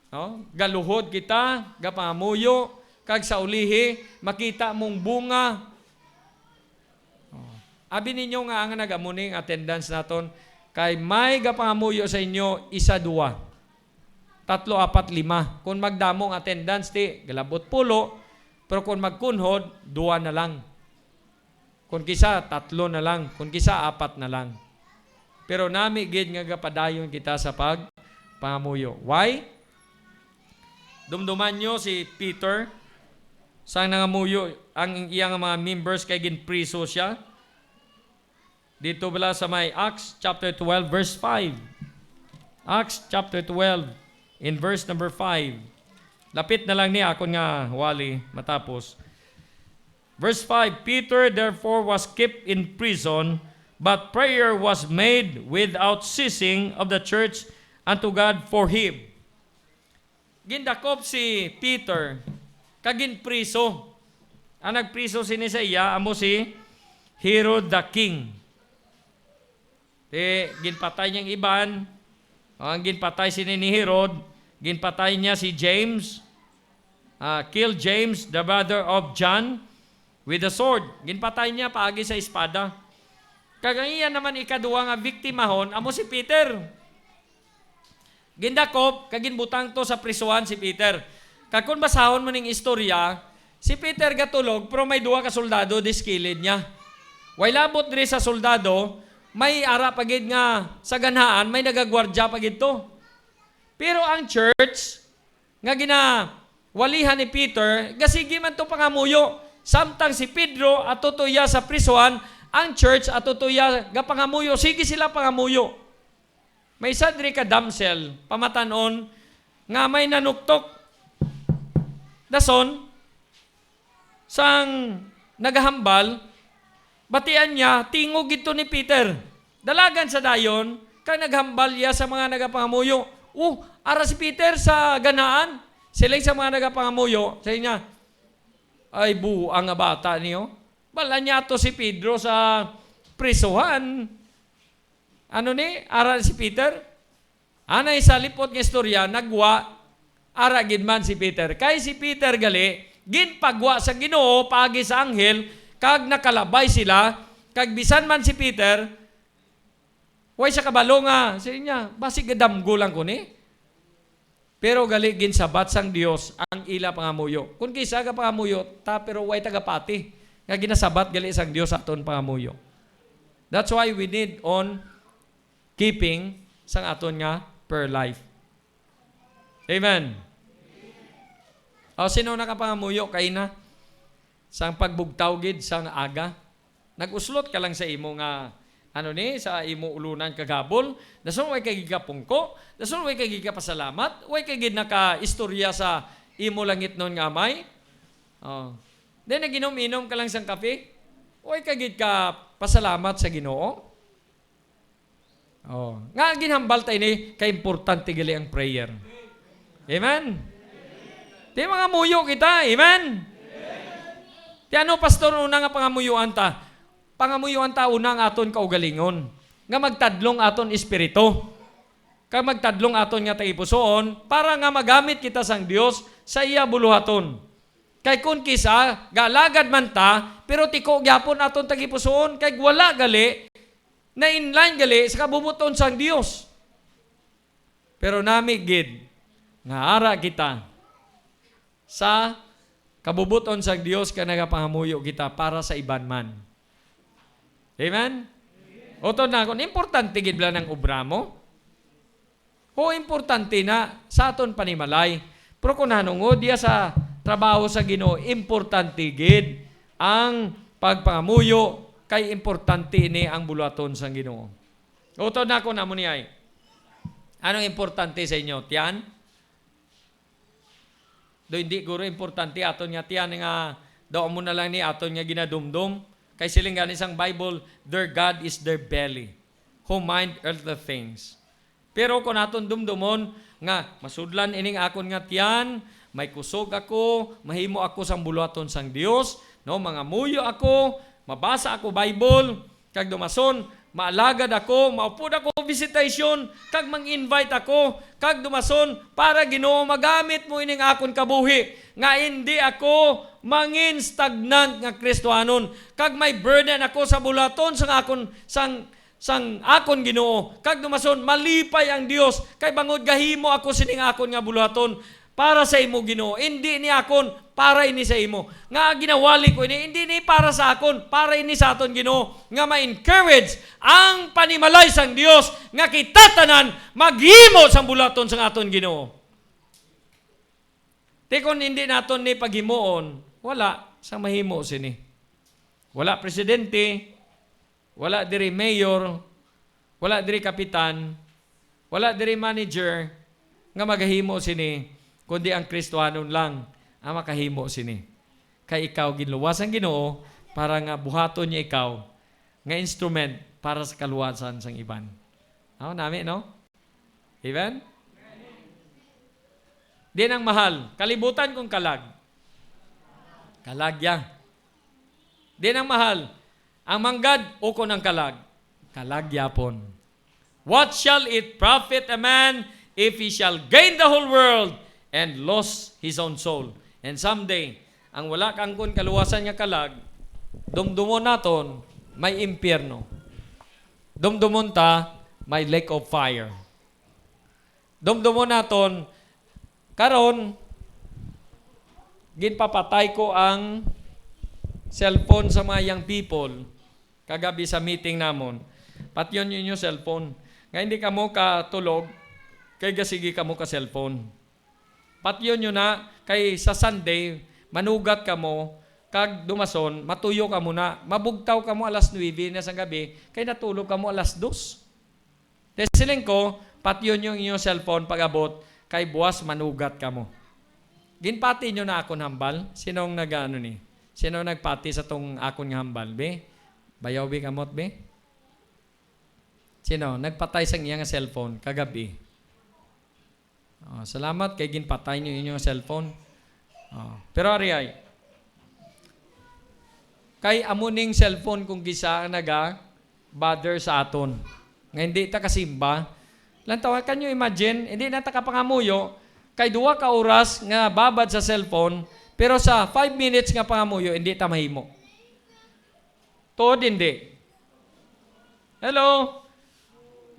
no? Galuhod kita, gapangamuyo, kag sa ulihi, makita mong bunga. Abi ninyo nga ang nagamuning attendance naton, kay may gapangamuyo sa inyo, 1, 2, 3, 4, 5. Kung magdamong attendance, di, galabot 10, pero kung magkunhod, 2 na lang. Kung kisa, 3 na lang. Kung kisa, 4 na lang. Pero nami gid nga gapadayon kita sa pagpangamuyo. Why? Dumduman nyo si Peter, sang nangamuyo, ang iyang mga members kay ginpriso siya. Dito bala sa may Acts chapter 12 verse 5. Acts chapter 12 in verse number 5. Lapit na lang niya ako nga wali matapos. Verse 5, Peter therefore was kept in prison, but prayer was made without ceasing of the church unto God for him. Gindakop si Peter, kaginpriso. Ang nagpriso sini sa iya, amo si Herod the king. Ginpatay niyang iban, ang ginpatay sini ni Herod, ginpatay niya si James, killed James, the brother of John, with a sword. Ginpatay niya paagi sa espada. Kagangiyan naman ikaduwa nga biktimahon, amo si Peter. Gindakop, kaginbutang to sa prisuhan si Peter. Kung basahon mo ning istorya, si Peter gatulog, pero may 2 ka soldado diskilid niya. Way labot diri sa soldado, may ara pagid nga sa ganhaan, may nagagwardya pagid to. Pero ang church, nga ginawalihan ni Peter, gasigi man to pangamuyo. Samtang si Pedro at tutuya sa prisuhan, ang church at tutuya gapangamuyo. Sige sila pangamuyo. May isa diri ka damsel, pamatanon, nga may nanuktok. Dason, sang nagahambal, batian niya, tingog ito ni Peter. Dalagan sa dayon, kang naghambal niya sa mga nagapangamuyo. Ara si Peter sa ganaan. Sila sa mga nagapangamuyo, sa niya, ay buang nga bata niyo. Bala niya to si Pedro sa prisuhan. Ano ni? Ara si Peter? Anay sa lipot ng istorya, nagwa, ara gidman si Peter. Kay si Peter gali, ginpagwa sa Ginoo, paagi sa anghel, kag nakalabay sila, kag bisan man si Peter, way sa kabalo nga, sa niya, basig gadamgo lang ko ni. Pero gali ginsabat sang Dios ang ila pangamuyo. Kung kisa ka pangamuyo, pero way tagapati, nga ginasabat gali sang Dios aton pangamuyo. That's why we need on keeping sang aton nga per life. Amen. O sino nakapangamuyo kay na? Sang pagbugtaw gid sang aga. Naguslot ka lang sa imo nga sa imo ulunan kagabol. Dason way kay gigapungko, dason way kay gigapasalamat, way kay gid naka-istorya sa imo langit non nga amay. Then naginom-inom ka lang sang kape, way kay gid ka pasalamat sa Ginoo. Nga ginhambal tayo ni kay importante gali ang prayer. Amen. Di mga muyo kita, amen. Ti ano pastor una nga pangamuyuan ta? Pangamuyuan ta una nga aton kaugalingon. Nga magtadlong aton espiritu. Kag magtadlong aton nga taipusoon para nga magamit kita sang Dios sa iya buluhaton. Kay kun kisa galagad man ta pero tiko gyapon aton tagipusoon kay wala gali na inline gali sa kabubuton sang Dios. Pero nami gid nga ara kita sa kabubuton sang Dios ka nagapangamuyo kita para sa iban man. Amen? Oto na kung importante gid bala ng obra mo. Importante na sa aton panimalay. Pero kung hanungod diya sa trabaho sa Ginoo, importante gid ang pagpangamuyo kay importante ni ang buluhaton sang Ginoo. Oto na ko namo ni ay. Anong importante sa inyo? Tiyan? Do hindi guro importante aton nga tiyan nga daw mo na lang ni aton nga ginadumdum. Kay siling ganis ang Bible, their God is their belly, who mind earthly things. Pero kung aton dumdumon nga masudlan ining akon nga tiyan, may kusog ako, mahimo ako sang buluhaton sang Dios, no, mga muyo ako, mabasa ako Bible, kag dumason, maalagad ako, maupod ako visitation, kag mang-invite ako, kag dumason, para Ginoo magamit mo ining akon kabuhi, nga hindi ako mangin stagnant nga Kristohanon, kag may burden ako sa bulaton sang akon Ginoo, kag dumason, malipay ang Dios, kay bangod gahimo ako sining akon nga bulaton, para sa imo Ginoo, hindi ni akon, para ini sa imo. Nga ginawali ko ini, hindi ni para sa akon, para ini sa aton Ginoo. Nga ma-encourage ang panimalay sang Dios nga kita tanan maghimo sang bulaton sang aton Ginoo. Tekon hindi naton ni paghimuon, wala sang mahimo sini. Wala presidente, wala diri mayor, wala diri kapitan, wala diri manager nga magahimo sini, kundi ang Kristohanon lang ang makahimo sini. Kay ikaw ginluwas ang Ginoo para nga buhaton niya ikaw nga instrument para sa kaluwasan sang iban. Nami, no? Amen? Din ang mahal. Kalibutan kong kalag. Kalagya. Din ang mahal. Ang manggad, uko ng kalag. Kalagyapon. What shall it profit a man if he shall gain the whole world and lost his own soul? And someday, ang wala kang kun kaluwasan nga kalag, dumdumon naton, may impyerno. Dumdumon ta, may lake of fire. Dumdumon naton, karon, ginpapatay ko ang cellphone sa mga young people, kagabi sa meeting namon. Patyon yun yung cellphone. Nga hindi ka mo katulog, kay gasigi ka mo ka cellphone. Patyon nyo na, kay sa Sunday, manugat ka mo, kag dumason, matuyo ka mo na, mabugtaw ka mo alas 9 na sa gabi, kay natulog ka mo alas 2. Desiling ko, patyon yung inyong cellphone pag-abot, kay buwas manugat ka mo. Ginpati nyo na akon hambal? Sinong nag-ano ni? Sino nagpati sa tong akon nga hambal, be? Bayaw be kamot, be? Sino? Nagpatay sa iyang cellphone kagabi. Salamat kay ginpatay niyo inyong cellphone. Pero ari kay amuning cellphone kung gisa naga bother sa aton. Nga hindi ta kasimba. Lantaw, can you imagine? Hindi na ta kapangamuyo kay 2 ka oras nga babad sa cellphone, pero sa 5 minutes nga pangamuyo hindi ta mahimo. Tuod hindi. Hello?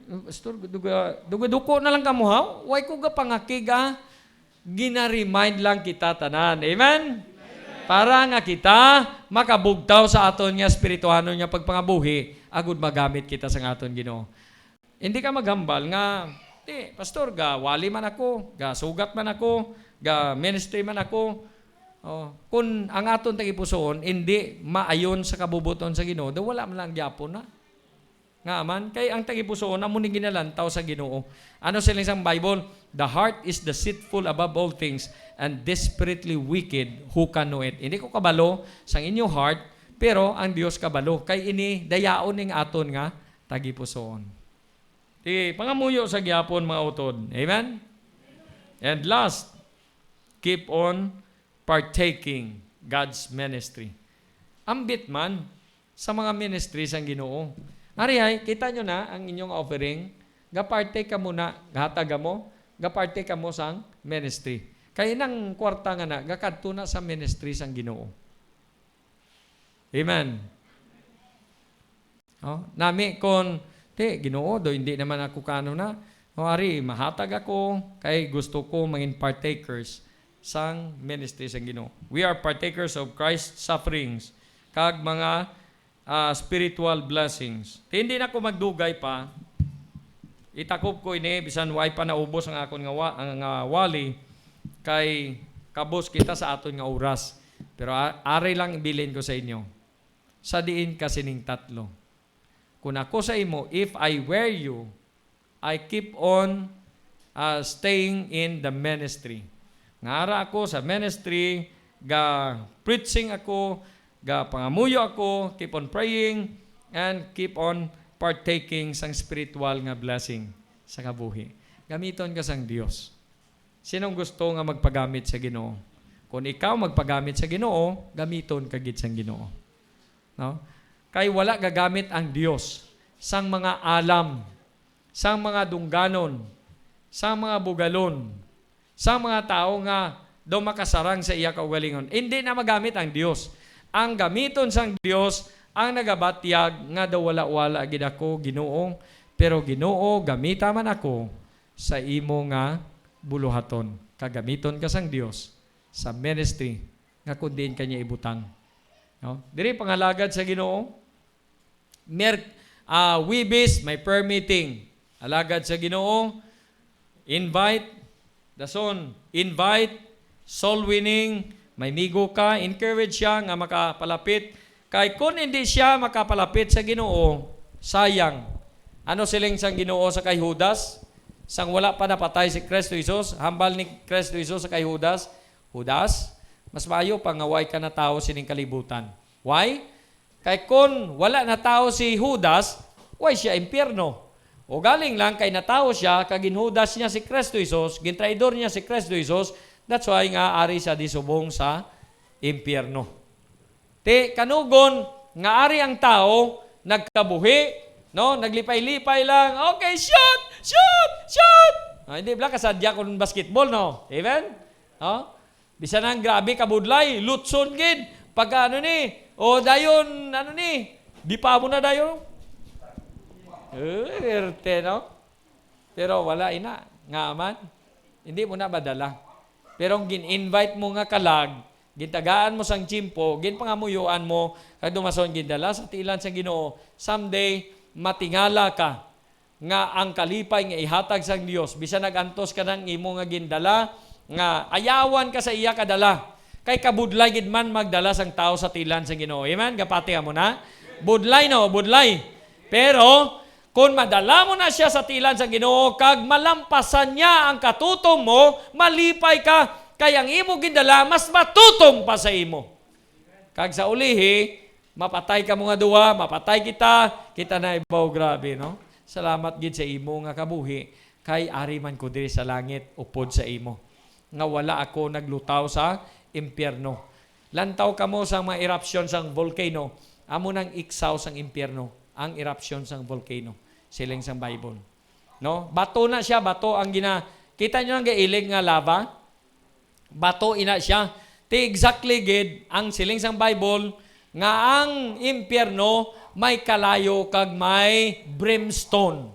Pastor, dugo na lang kamo ha? Why ko ga pangakiga? Gina-remind lang kita tanan. Amen? Para nga kita makabugtaw sa aton nga espirituhanon nga pagpangabuhi, agud magamit kita sa aton Ginoo. Hindi ka maghambal nga, pastor, ga wali man ako, ga sugat man ako, ga ministry man ako. Kung ang aton tagipusoon, hindi maayon sa kabubuton sa Ginoo, daw wala man lang gyapon na. Nga man, kay ang tagipusoon, amo ni ginalantaw sa Ginoo. Ano sila sa Bible? The heart is deceitful above all things and desperately wicked, who can know it? Hindi ko kabalo sa inyong heart, pero ang Dios kabalo. Kay ini, dayaon ning aton nga tagipusoon. Pangamuyo sa gyapon mga utod. Amen? And last, keep on partaking God's ministry. Ambit man sa mga ministries ang Ginoo. Arihay, kita nyo na ang inyong offering. Ga-partake ka muna, gahataga mo, ga-partake ka mo sa ministry. Kaya nang kwarta nga na, gakadto na sa ministry sang Ginoo. Amen. Nami kon, Ginoo, do hindi naman ako kano na. Ari, mahatag ako, kay gusto ko maging partakers sang ministry sang Ginoo. We are partakers of Christ's sufferings, kag mga spiritual blessings. Hindi na ko magdugay pa. Itakop ko ini bisan way pa naubos ang akon nga wali kay kabos kita sa aton nga oras. Pero ari lang ibilin ko sa inyo. Sa diin kasi ning tatlo. Kung ako sa imo, if I were you, I keep on staying in the ministry. Ngara ako sa ministry, ga preaching ako, ga pangamuyo ako, keep on praying, and keep on partaking sang spiritual nga blessing sa kabuhi. Gamiton ka sang Dios. Sinong gusto nga magpagamit sa Ginoo? Kung ikaw magpagamit sa Ginoo, gamiton ka gid sang Ginoo. No? Kay wala gagamit ang Dios sang mga alam, sang mga dungganon, sang mga bugalon, sang mga tao nga daw makasarang sa iya kaugalingon. Hindi na magamit ang Dios. Ang gamiton sang Dios ang nagabatyag nga daw wala-wala gid ako Ginoo, pero Ginoo gamita man ako sa imo nga buluhaton. Kagamiton ka sang Dios sa ministry nga kundiin kanya ibutang. No? Diri pangalagad sa Ginoo. Wibis may prayer meeting. Alagad sa Ginoo, invite, dason, invite, soul winning, may migo ka, encourage siya nga makapalapit. Kay kung hindi siya makapalapit sa Ginoo, sayang. Ano siling sang Ginoo sa kay Judas? Sang wala pa napatay si Kristo Jesus, hambal ni Kristo Jesus sa kay Judas, Judas, mas maayo pangaway ka na tao sining kalibutan. Why? Kay kung wala na tao si Judas, why siya impyerno? O galing lang kay natao siya, kaginhudas niya si Kristo Jesus, gintraidor niya si Kristo Jesus, that's why nga ari siya disubong sa impyerno. Te kanugon nga ari ang tao nagkabuhi, no, naglipay-lipay lang. Okay, shoot! Hindi bala kasadya kun basketball, no. Amen? No? Bisa nang grabe kabudlay, lutson gid. Pagka dayon di pa mo na dayon. Erte, no? Pero wala ina, nga man. Hindi mo na badala. Pero gin-invite mo nga kalag, gintagaan mo sang chimpo, ginpangamuyuan mo, kag dumason gindala sa tilan sa Ginoo, someday matingala ka nga ang kalipay nga ihatag sang Dios. Bisan nagantos ka nang imo nga gindala, nga ayawan ka sa iya kadala. Kay kabudlay gid man magdala sang tao sa tilan sa Ginoo. Amen? Gapati mo na. Budlay no, budlay. Pero kung madala mo na siya sa tilan sa Ginoo, kag malampasan niya ang katutom mo, malipay ka, kay ang imo gindala, mas matutom pa sa imo. Kag sa ulihi, mapatay ka mga duwa, mapatay kita na ibaw grabe, no? Salamat gid sa imo nga kabuhi, kay ari man ko diri sa langit, upod sa imo. Nga wala ako naglutaw sa impyerno. Lantaw ka mo sa mga eruption sang volcano, amo nang iksaw sang impyerno, ang eruption sang volcano. Siling sang Bible. No? Bato na siya, bato ang kita nyo ang gailig nga lava? Bato ina siya. Ti exactly gid ang siling sang Bible nga ang impyerno may kalayo kag may brimstone.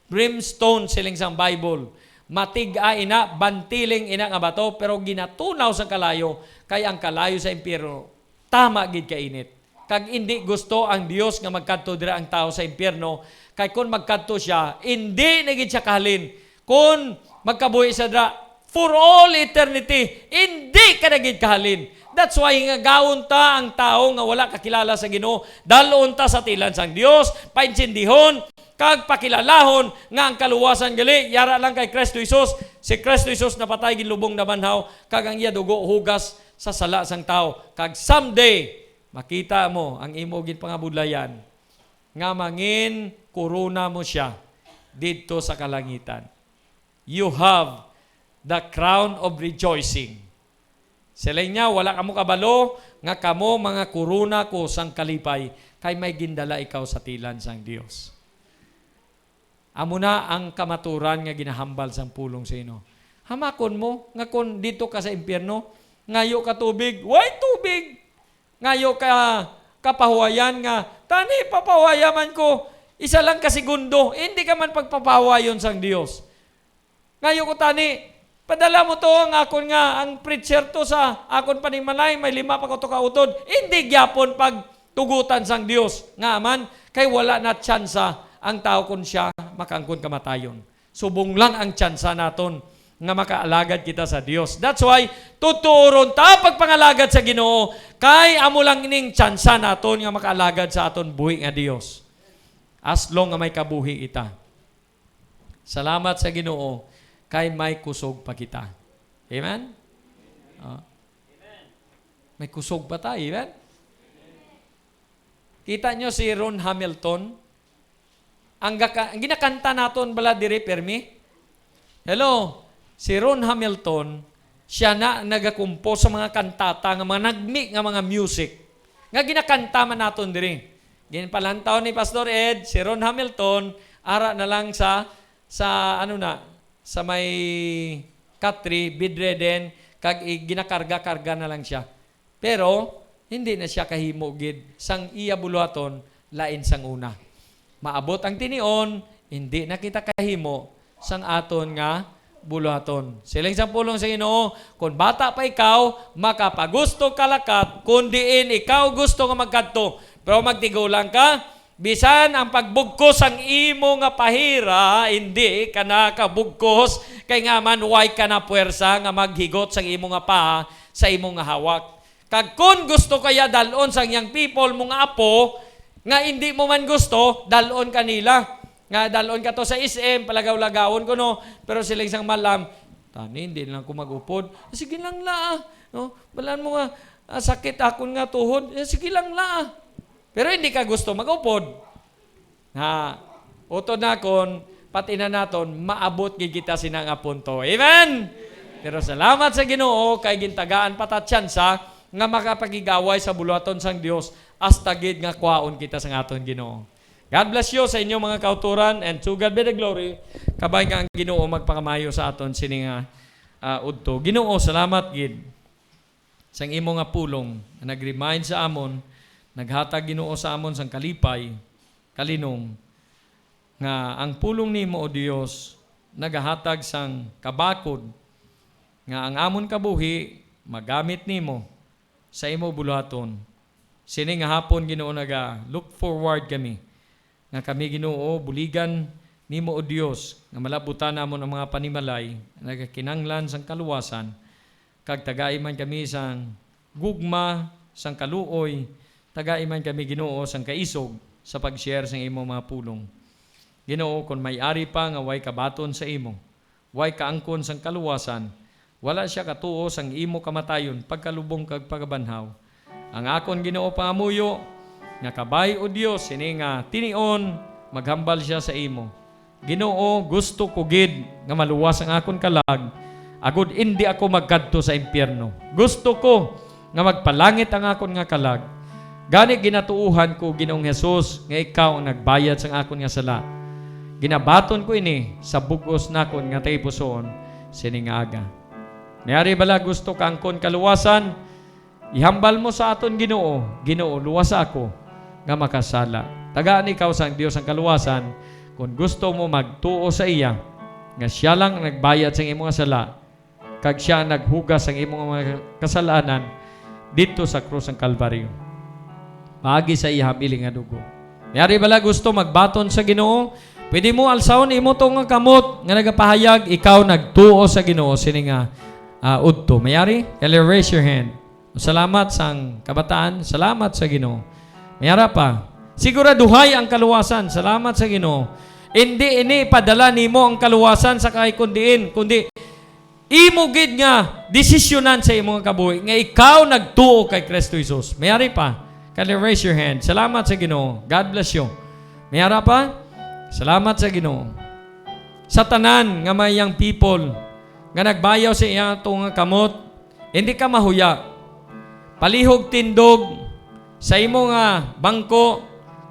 Brimstone siling sang Bible. Matiga ina, bantiling ina nga bato, pero ginatunaw sa kalayo, kay ang kalayo sa impyerno, tama gid kainit. Kag hindi gusto ang Dios nga magkadto dira ang tao sa impyerno, kay kung magkadto siya, hindi na gid siya kahalin. Kung magkabuhi sa dira for all eternity, hindi ka na gid kahalin. That's why nga gaon ta ang tao nga wala kakilala sa Ginoo, dalon ta sa tilan sang Dios, paintsindihon, kag pakilalahon nga ang kaluwasan gali yara lang kay Kristo Jesus. Si Kristo Jesus napatay ginlubong na banhaw, kag ang iya dugo hugas sa sala sang tao. Kag someday makita mo ang imo gid pangabudlayan nga mangin korona mo siya dito sa kalangitan. You have the crown of rejoicing. Sila niya, wala kamo kabalo, nga kamo mga korona ko sang kalipay, kay may gindala ikaw sa tilan sang Dios. Amo na ang kamaturan nga ginahambal sang pulong sa ino. Hamakon mo, nga kung dito ka sa impyerno, ngayo ka tubig, why tubig? Ngayo ka kapahuwayan nga, tani papahuwayaman ko, isa lang ka segundo, hindi ka man pagpapahuwayon sang Dios. Ngayo ko tani, padala mo to ang akon nga, ang preacher to sa akon panimalay, may 5 pa ko to kautod, hindi gyapon pagtugutan sang Dios. Nga man, kay wala na tsansa ang tao kun siya makangkon kamatayon. Subong lang ang tsansa naton nga makaalagad kita sa Dios. That's why, tuturon ta pagpangalagad sa Ginoo, kay amo lang ining tsansa naton nga makaalagad sa aton buhi nga Dios. As long nga may kabuhi ita. Salamat sa Ginoo, kay may kusog pa kita. Amen? May kusog pa tayo. Amen? Kita nyo si Ron Hamilton, ang ginakanta naton bala diri permi. Hello, si Ron Hamilton, siya na nagakumpos sa mga kantata, nga mga nagmi nga mga music. Nga ginakanta man naton diri. ginpalantaw ni Pastor Ed, si Ron Hamilton, ara na lang sa may Katri, bedridden, kag ginakarga-karga na lang siya. Pero, hindi na siya kahimo gid. Sang iya buluhaton, lain sang una. Maabot ang tinion, hindi na kita kahimo, sang aton nga buluhaton. Siling sa pulong sa Ginoo, kung bata pa ikaw, makapagusto kalakat, kung diin ikaw gusto nga magkadto. Pero magtigulang ka, bisan ang pagbugkos ang imo nga pahira, hindi ka na kabugkos, kay nga man way ka na puwersa nga maghigot sa imo nga paha, sa imo nga hawak. Kag kung gusto kaya dalon sa young people mong apo, nga hindi mo man gusto, dalon kanila. Nga dalon ka to sa SM, palagaw-lagawon ko no, pero sila isang malam, tani, hindi lang ako mag-upod. Sige lang la, no? Balaan mo nga, sakit akon nga tuhod, sige lang la. Pero hindi ka gusto mag-upod. Utod na kon, pati na naton, maabot gigita sinang apunto. Amen? Pero salamat sa Ginoo, kay gintagaan patatsansa, nga makapagigaway sa buluhaton sang Dios hasta gid nga kwaon kita sa aton Ginoo. God bless you sa inyong mga kauturan, and to God be the glory. Kabay nga ang Ginoo magpakamayo sa aton sini nga udto. Ginoo, salamat gid sang imo nga pulong nga nag-remind sa amon, naghatag Ginoo sa amon sang kalipay, kalinong nga ang pulong nimo o Dios nagahatag sang kabakod nga ang amon kabuhi magamit nimo sa imo buluhaton. Sini nga hapon Ginoo look forward kami nga kami Ginoo buligan nimo o Dios nga malabutan namon ang mga panimalay nagakinanglan sang kaluwasan kag tagaiman kami sang gugma sang kaluoy, tagaiman kami Ginoo sang kaisog sa pag-share sang imo mga pulong. Ginoo, kung may-ari pa nga way kabaton sa imo, way kaangkon sang kaluwasan, wala siya katuo sang imo kamatayon pagkalubong kag pagabanhaw. Ang akon Ginoo pangamuyo nga kabay o Dios sini nga tinion maghambal siya sa imo. Ginoo, gusto ko gid nga maluwas ang akon kalag, agud hindi ako magkadto sa impyerno. Gusto ko nga magpalangit ang akon nga kalag. Gani ginatuuhan ko Ginoong Hesus nga ikaw ang nagbayad sang akon nga sala. Ginabaton ko ini sa bugos nakon nga taypuson sini nga aga. Mayari bala gusto ka angkon kaluwasan, ihambal mo sa aton Ginoo. Ginoo, luwas ako nga makasala. Tagaan ikaw sang Dios ang kaluwasan, kung gusto mo magtuo sa iya, nga siya lang ang nagbayad sa imong sala, kag siya ang naghugas ang imong mga kasalanan dito sa krus ng Kalbaryo. Paagi sa iya habiling nga dugo. Mayari bala gusto magbaton sa Ginoo, pwede mo alsawon imo tong kamot nga nagapahayag ikaw nagtuo sa Ginoo sini nga udto. Mayari? Kaya raise your hand. Salamat sang kabataan. Salamat sa Ginoo. Mayara pa. Siguraduhay ang kaluwasan. Salamat sa Ginoo. Hindi ini padala nimo ang kaluwasan sa kay kundi imo gid nga desisyonan sa imong kabuhi nga ikaw nagtuo kay Kristo Jesus. Mayari pa. Kaya raise your hand. Salamat sa Ginoo. God bless you. Mayara pa? Salamat sa Ginoo. Sa tanan nga may young people nga nagbayaw sa iya itong kamot, hindi ka mahuya. Palihog tindog sa imo nga bangko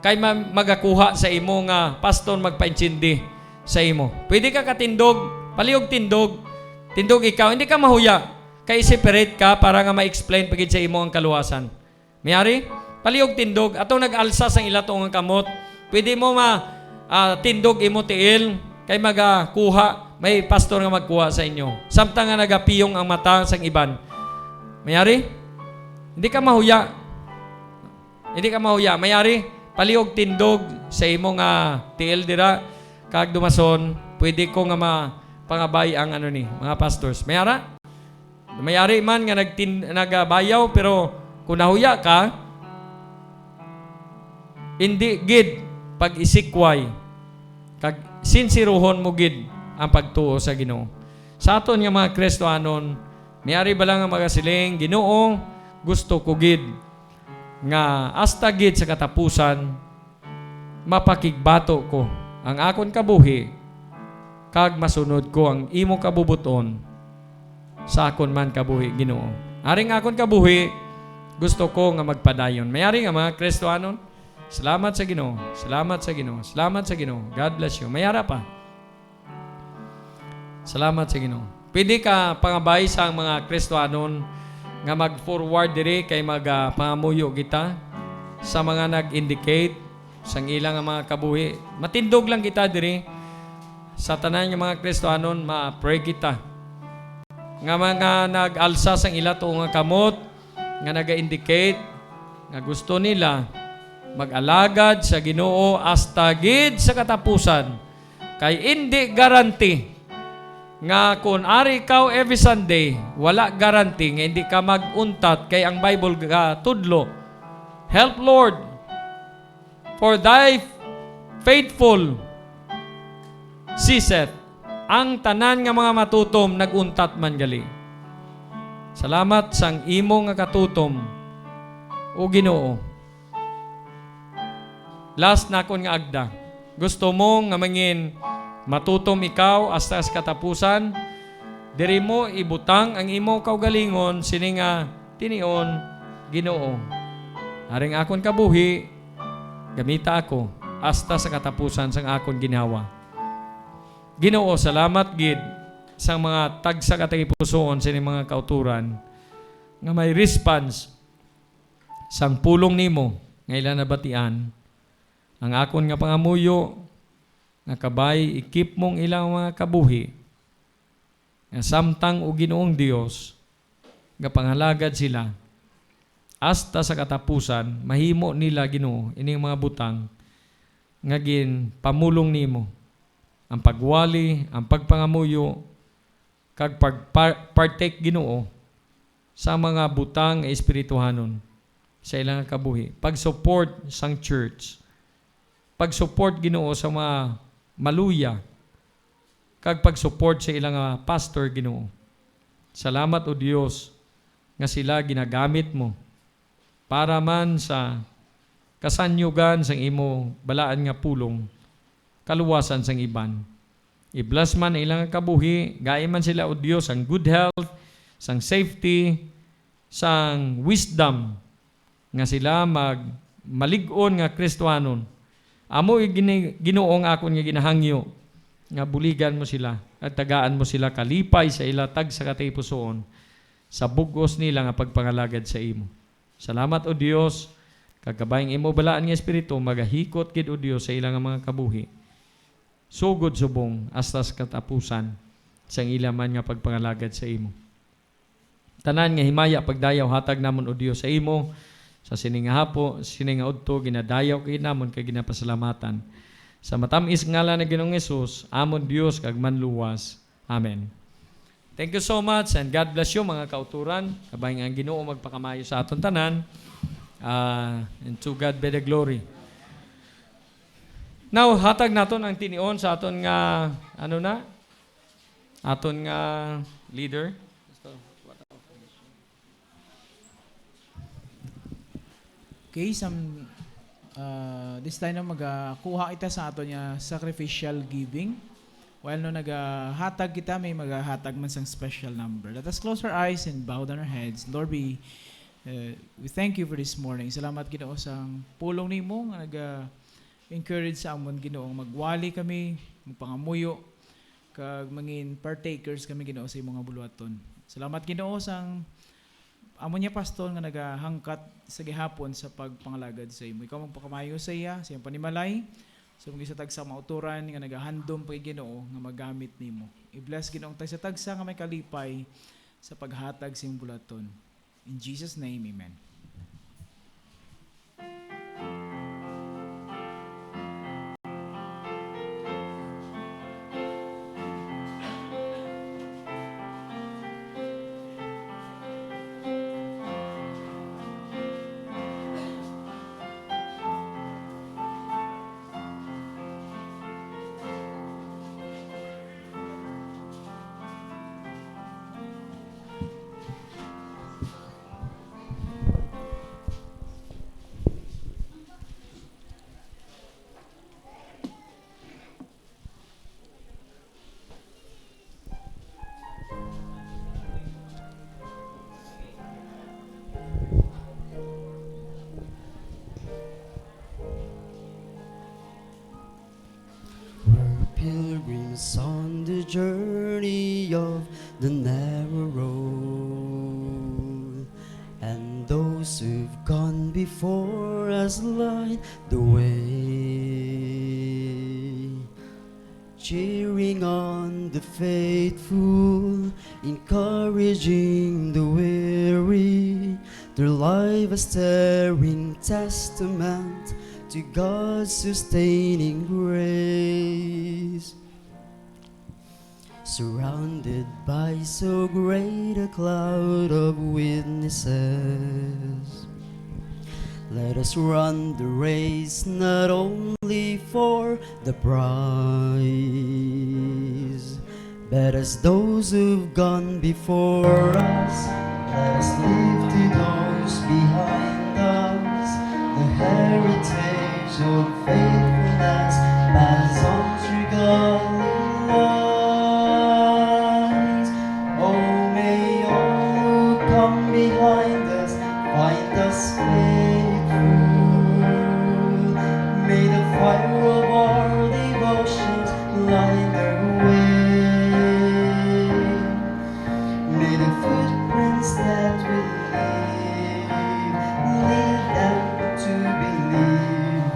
kay magakuha sa imo nga pastor magpaintsindi sa imo. Pwede ka katindog, palihog tindog, tindog ikaw, hindi ka mahuya. Kay separate ka para nga ma-explain pagid sa imo ang kaluwasan. Mayari? Palihog tindog, atong nag-alsa sang ilatong nga kamot, pwede mo tindog imo tiil, kay magakuha, may pastor nga magkuha sa inyo. Samtang nga nagapiyong ang mata sang iban. Mayari? Hindi ka mahuya. Hindi ka mahuya. Mayari? Palihog tindog sa imo nga tiil dira, kag dumason, pwede ko nga pangabay ang mga pastors. Mayara? Mayari man nga nagabayaw, pero kung nahuya ka, hindi gid pag-isikway, kag sinsiruhon mo gid ang pagtuo sa Ginoo. Sa aton nga mga Kristohanon, mayari ba lang ang magasiling, Ginoo, gusto ko gid nga hasta gid sa katapusan mapakigbato ko ang akon kabuhi kag masunod ko ang imo kabubuton sa akon man kabuhi, Ginoo. Aring akon kabuhi gusto ko nga magpadayon. Mayari nga mga Kristohanon, Salamat sa Ginoo. Salamat sa Ginoo. Salamat sa Ginoo. God bless you. Mayara pa. Salamat sa Ginoo. Pwede ka pangabay sa mga Kristohanon nga mag-forward diri kay pangamuyo kita sa mga nag-indicate sa ilang mga kabuhi. Matindog lang kita diri sa tanan nga mga Kristohanon, ma-pray kita. Nga mga nag-alsa sang ila to nga kamot, nga naga-indicate, nga gusto nila mag-alagad sa Ginoo hasta gid sa katapusan. Kay hindi garanti nga kung ari ikaw every Sunday, wala garanti nga hindi ka mag-untat kay ang Bible tudlo. Help Lord for thy faithful ceaseth. Ang tanan nga mga matutom naguntat man gali. Salamat sang imo nga katutom o Ginoo. Last na kon nga agda. Gusto mo nga mangin matutom ikaw hasta sa katapusan, diri mo ibutang ang imo kaugalingon sini nga tinion Ginoo. Haring akon kabuhi, gamita ako hasta sa katapusan sang akon ginawa. Ginoo, salamat gid sa mga tagsa katagipusoon sini mga kauturan nga may response sang pulong nimo nga ila nabatian. Ang akon nga pangamuyo nga kabay ikip mong ilang mga kabuhi nga samtang o Ginoong Dios nga pangalagad sila hasta sa katapusan mahimo nila Ginoo ining mga butang nga gin pamulong nimo ang pagwali, ang pagpangamuyo kag pagpartake Ginoo sa mga butang espirituhanon sa ilang kabuhi, pag-support sang church, pag-support Ginoo sa mga maluya, kag pag-support sa ilang pastor Ginoo. Salamat o Dios nga sila ginagamit mo para man sa kasanyugan sang imo balaan nga pulong, kaluwasan sang iban. I-bless man ilang kabuhi, gaay man sila o Dios ang good health, sang safety, sang wisdom nga sila malig-on nga Kristohanon. Amo Ginoong akon nga ginahangyo nga buligan mo sila at tagaan mo sila kalipay sa ilatag sa katipusoon sa bugos nila nga pagpangalagad sa imo. Salamat o Dios, kagabayng imo balaan nga espiritu magahikot gid o Dios sa ilang mga kabuhi. Sugod subong hasta sa katapusan sang ila man nga pagpangalagad sa imo. Tanan nga himaya pagdayaw hatag namon o Dios sa imo. Sa sining hapo, sining udto ginadayaw kay namon kay ginapasalamatan. Sa matamis ngalan na Ginoong Hesus, amon Dios kag manluwas. Amen. Thank you so much and God bless you mga kauturan. Kabay nga ang Ginoo magpakamayo sa aton tanan. And to God be the glory. Now, hatag naton ang tinion sa aton nga aton nga leader. Okay, this time na magakuha kita sa ato niya sacrificial giving. While no nagahatag kita, may magahatag man sang special number. Let us close our eyes and bow down our heads. Lord, we thank you for this morning. Salamat Ginoo sa pulong nimo nga nag-encourage sa amon Ginoo. Magwali kami, magpangamuyo, kag mangin partakers kami Ginoo sa imong buluhaton. Salamat Ginoo sang amo niya pastor nga nagahangkat sa gihapon sa pagpangalagad sa imo. Ikaw magpakamayo sa iya, sa iyang panimalay, sa mga tagsa mauturan nga nagahandom pag Ginoo nga magamit nimo. I-bless Ginoong tagsa nga may kalipay sa paghatag sa imong bulaton. In Jesus' name, amen. journey of the narrow road, and those who've gone before us light the way, cheering on the faithful, encouraging the weary, their life a stirring testament to God's sustaining grace. Surrounded by so great a cloud of witnesses, let us run the race not only for the prize, but as those who've gone before us, let us live to those behind us, the heritage of faithfulness passed on through godly lines. Oh, may all who come behind us find us faithful. May the fire of our devotions light their way. May the footprints that we leave them to believe,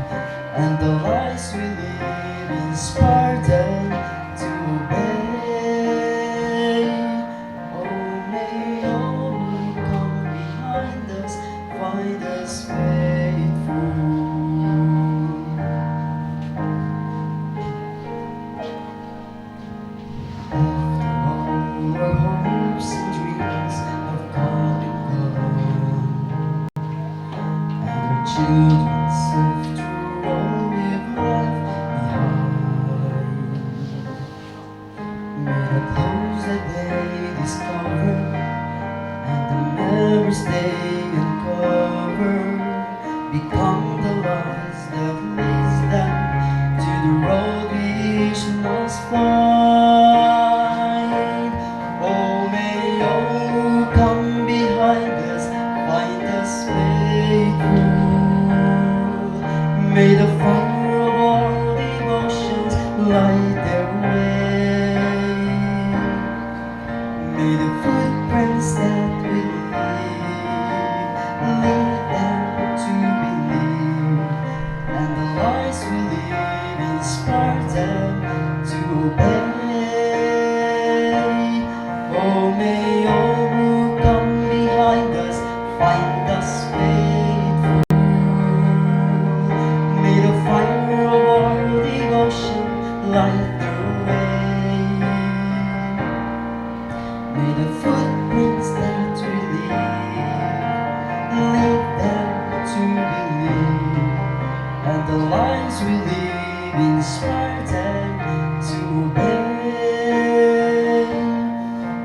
and the lives we live inspire them to obey. Oh, may all who come behind us find us faithful. After all our hopes and dreams have come and gone, and our children sift through all we've left behind, may the clothes that they discover and the memories they uncover become the lights that leads them to the road we each must find. Oh, may all who come behind us find us faithful. May the fire of our devotions light their way. May the footprints that we lead them to believe, and the lives we live inspire them to obey. Oh, may all who come behind us find us faithful. May the fire of our devotion light their way. May the footprints that we lead them to believe, and the lives we live inspire them to obey.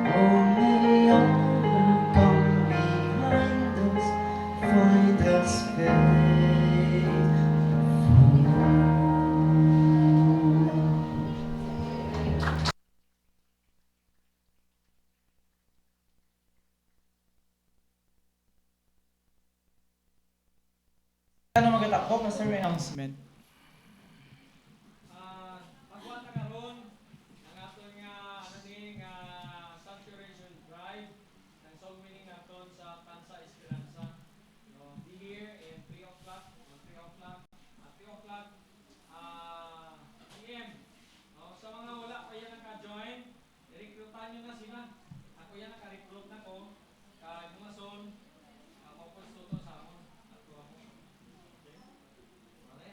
Oh, may all who come behind us find us faithful. Ano magatakbo, Pastor, may announcement? Pagkuhan na karon ang aton nga aning saturation drive ng soul winning naton sa Kansa Esperanza. No, be here in 3 o'clock, at 3 o'clock PM. No, sa mga wala pa yan naka-join, i-recruitan nyo na sila. Ako yan naka-recruit na ko. Kaya mga son, maupos to sa amon. Ako. Okay? Alay,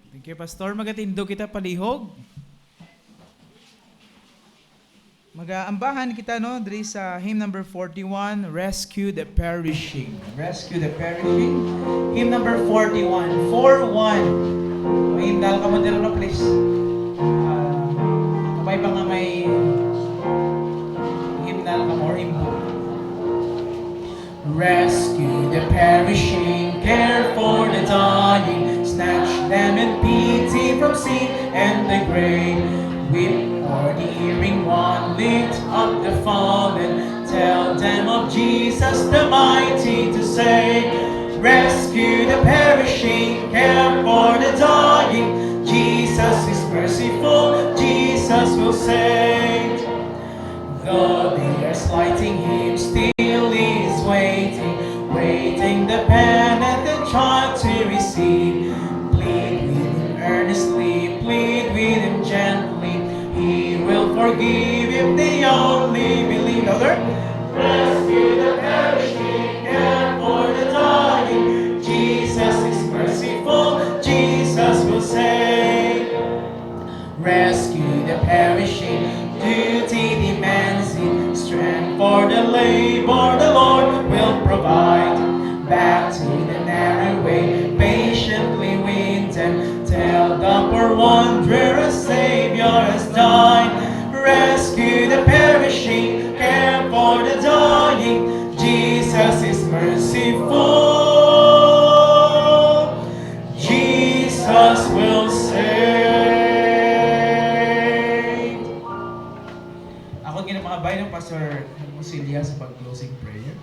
Thank you, Pastor. Magatindo kita palihog. Mag-aambahan kita no diri sa hymn number 41, Rescue the Perishing. Rescue the Perishing. Hymn number 41, 4-1. May himnal ka mo dito no, please. Kabay pa nga may himnal ka mo or hymn book. Rescue the perishing, care for the dying, snatch them in pity from sin and the grave. Weep for the erring one, lift up the fallen, tell them of Jesus the mighty to save. Rescue the perishing, care for the dying, Jesus is merciful, Jesus will save. Though they are slighting him, still he is waiting, waiting the penitent child to receive. Plead with him earnestly, plead with him gently, he will forgive if they only believe. Louder. Rescue the perishing, care for the dying, Jesus is merciful, Jesus will save. Rescue the perishing, duty demands it, strength for the labor the Lord will provide. Back to the narrow way, patiently wait and tell the poor wanderer a Savior has died. Rescue the perishing, care for the dying, Jesus is merciful, Jesus will save. Ako ginamabay ng Pastor Musilia sa pag-closing prayer.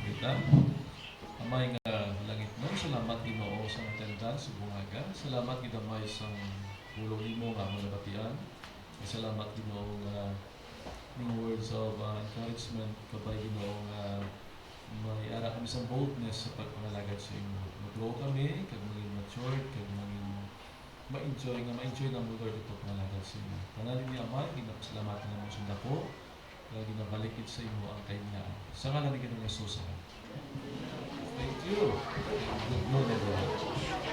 Wait lang. Amay nga langit mo, salamat Ginoo sa attendance sa bungaga. Salamat gidamay sa hulong nimo nga mga nabatian. Salamat Ginoo nga ning words of encouragement kabay Ginoo nga may ara kami sa boldness sa pagpangalagad sa imo. Mag-grow kami, kag maging matured, kag maging ma-enjoy na mo Lord ito pangalagad sa imo. Panalin ni Amay, ginapasalamatan na mo sunda ko, kag ginabalikid sa imo ang kaingaan. Sa ngalan ni Ginoong Hesus. Thank you. Good morning, everyone.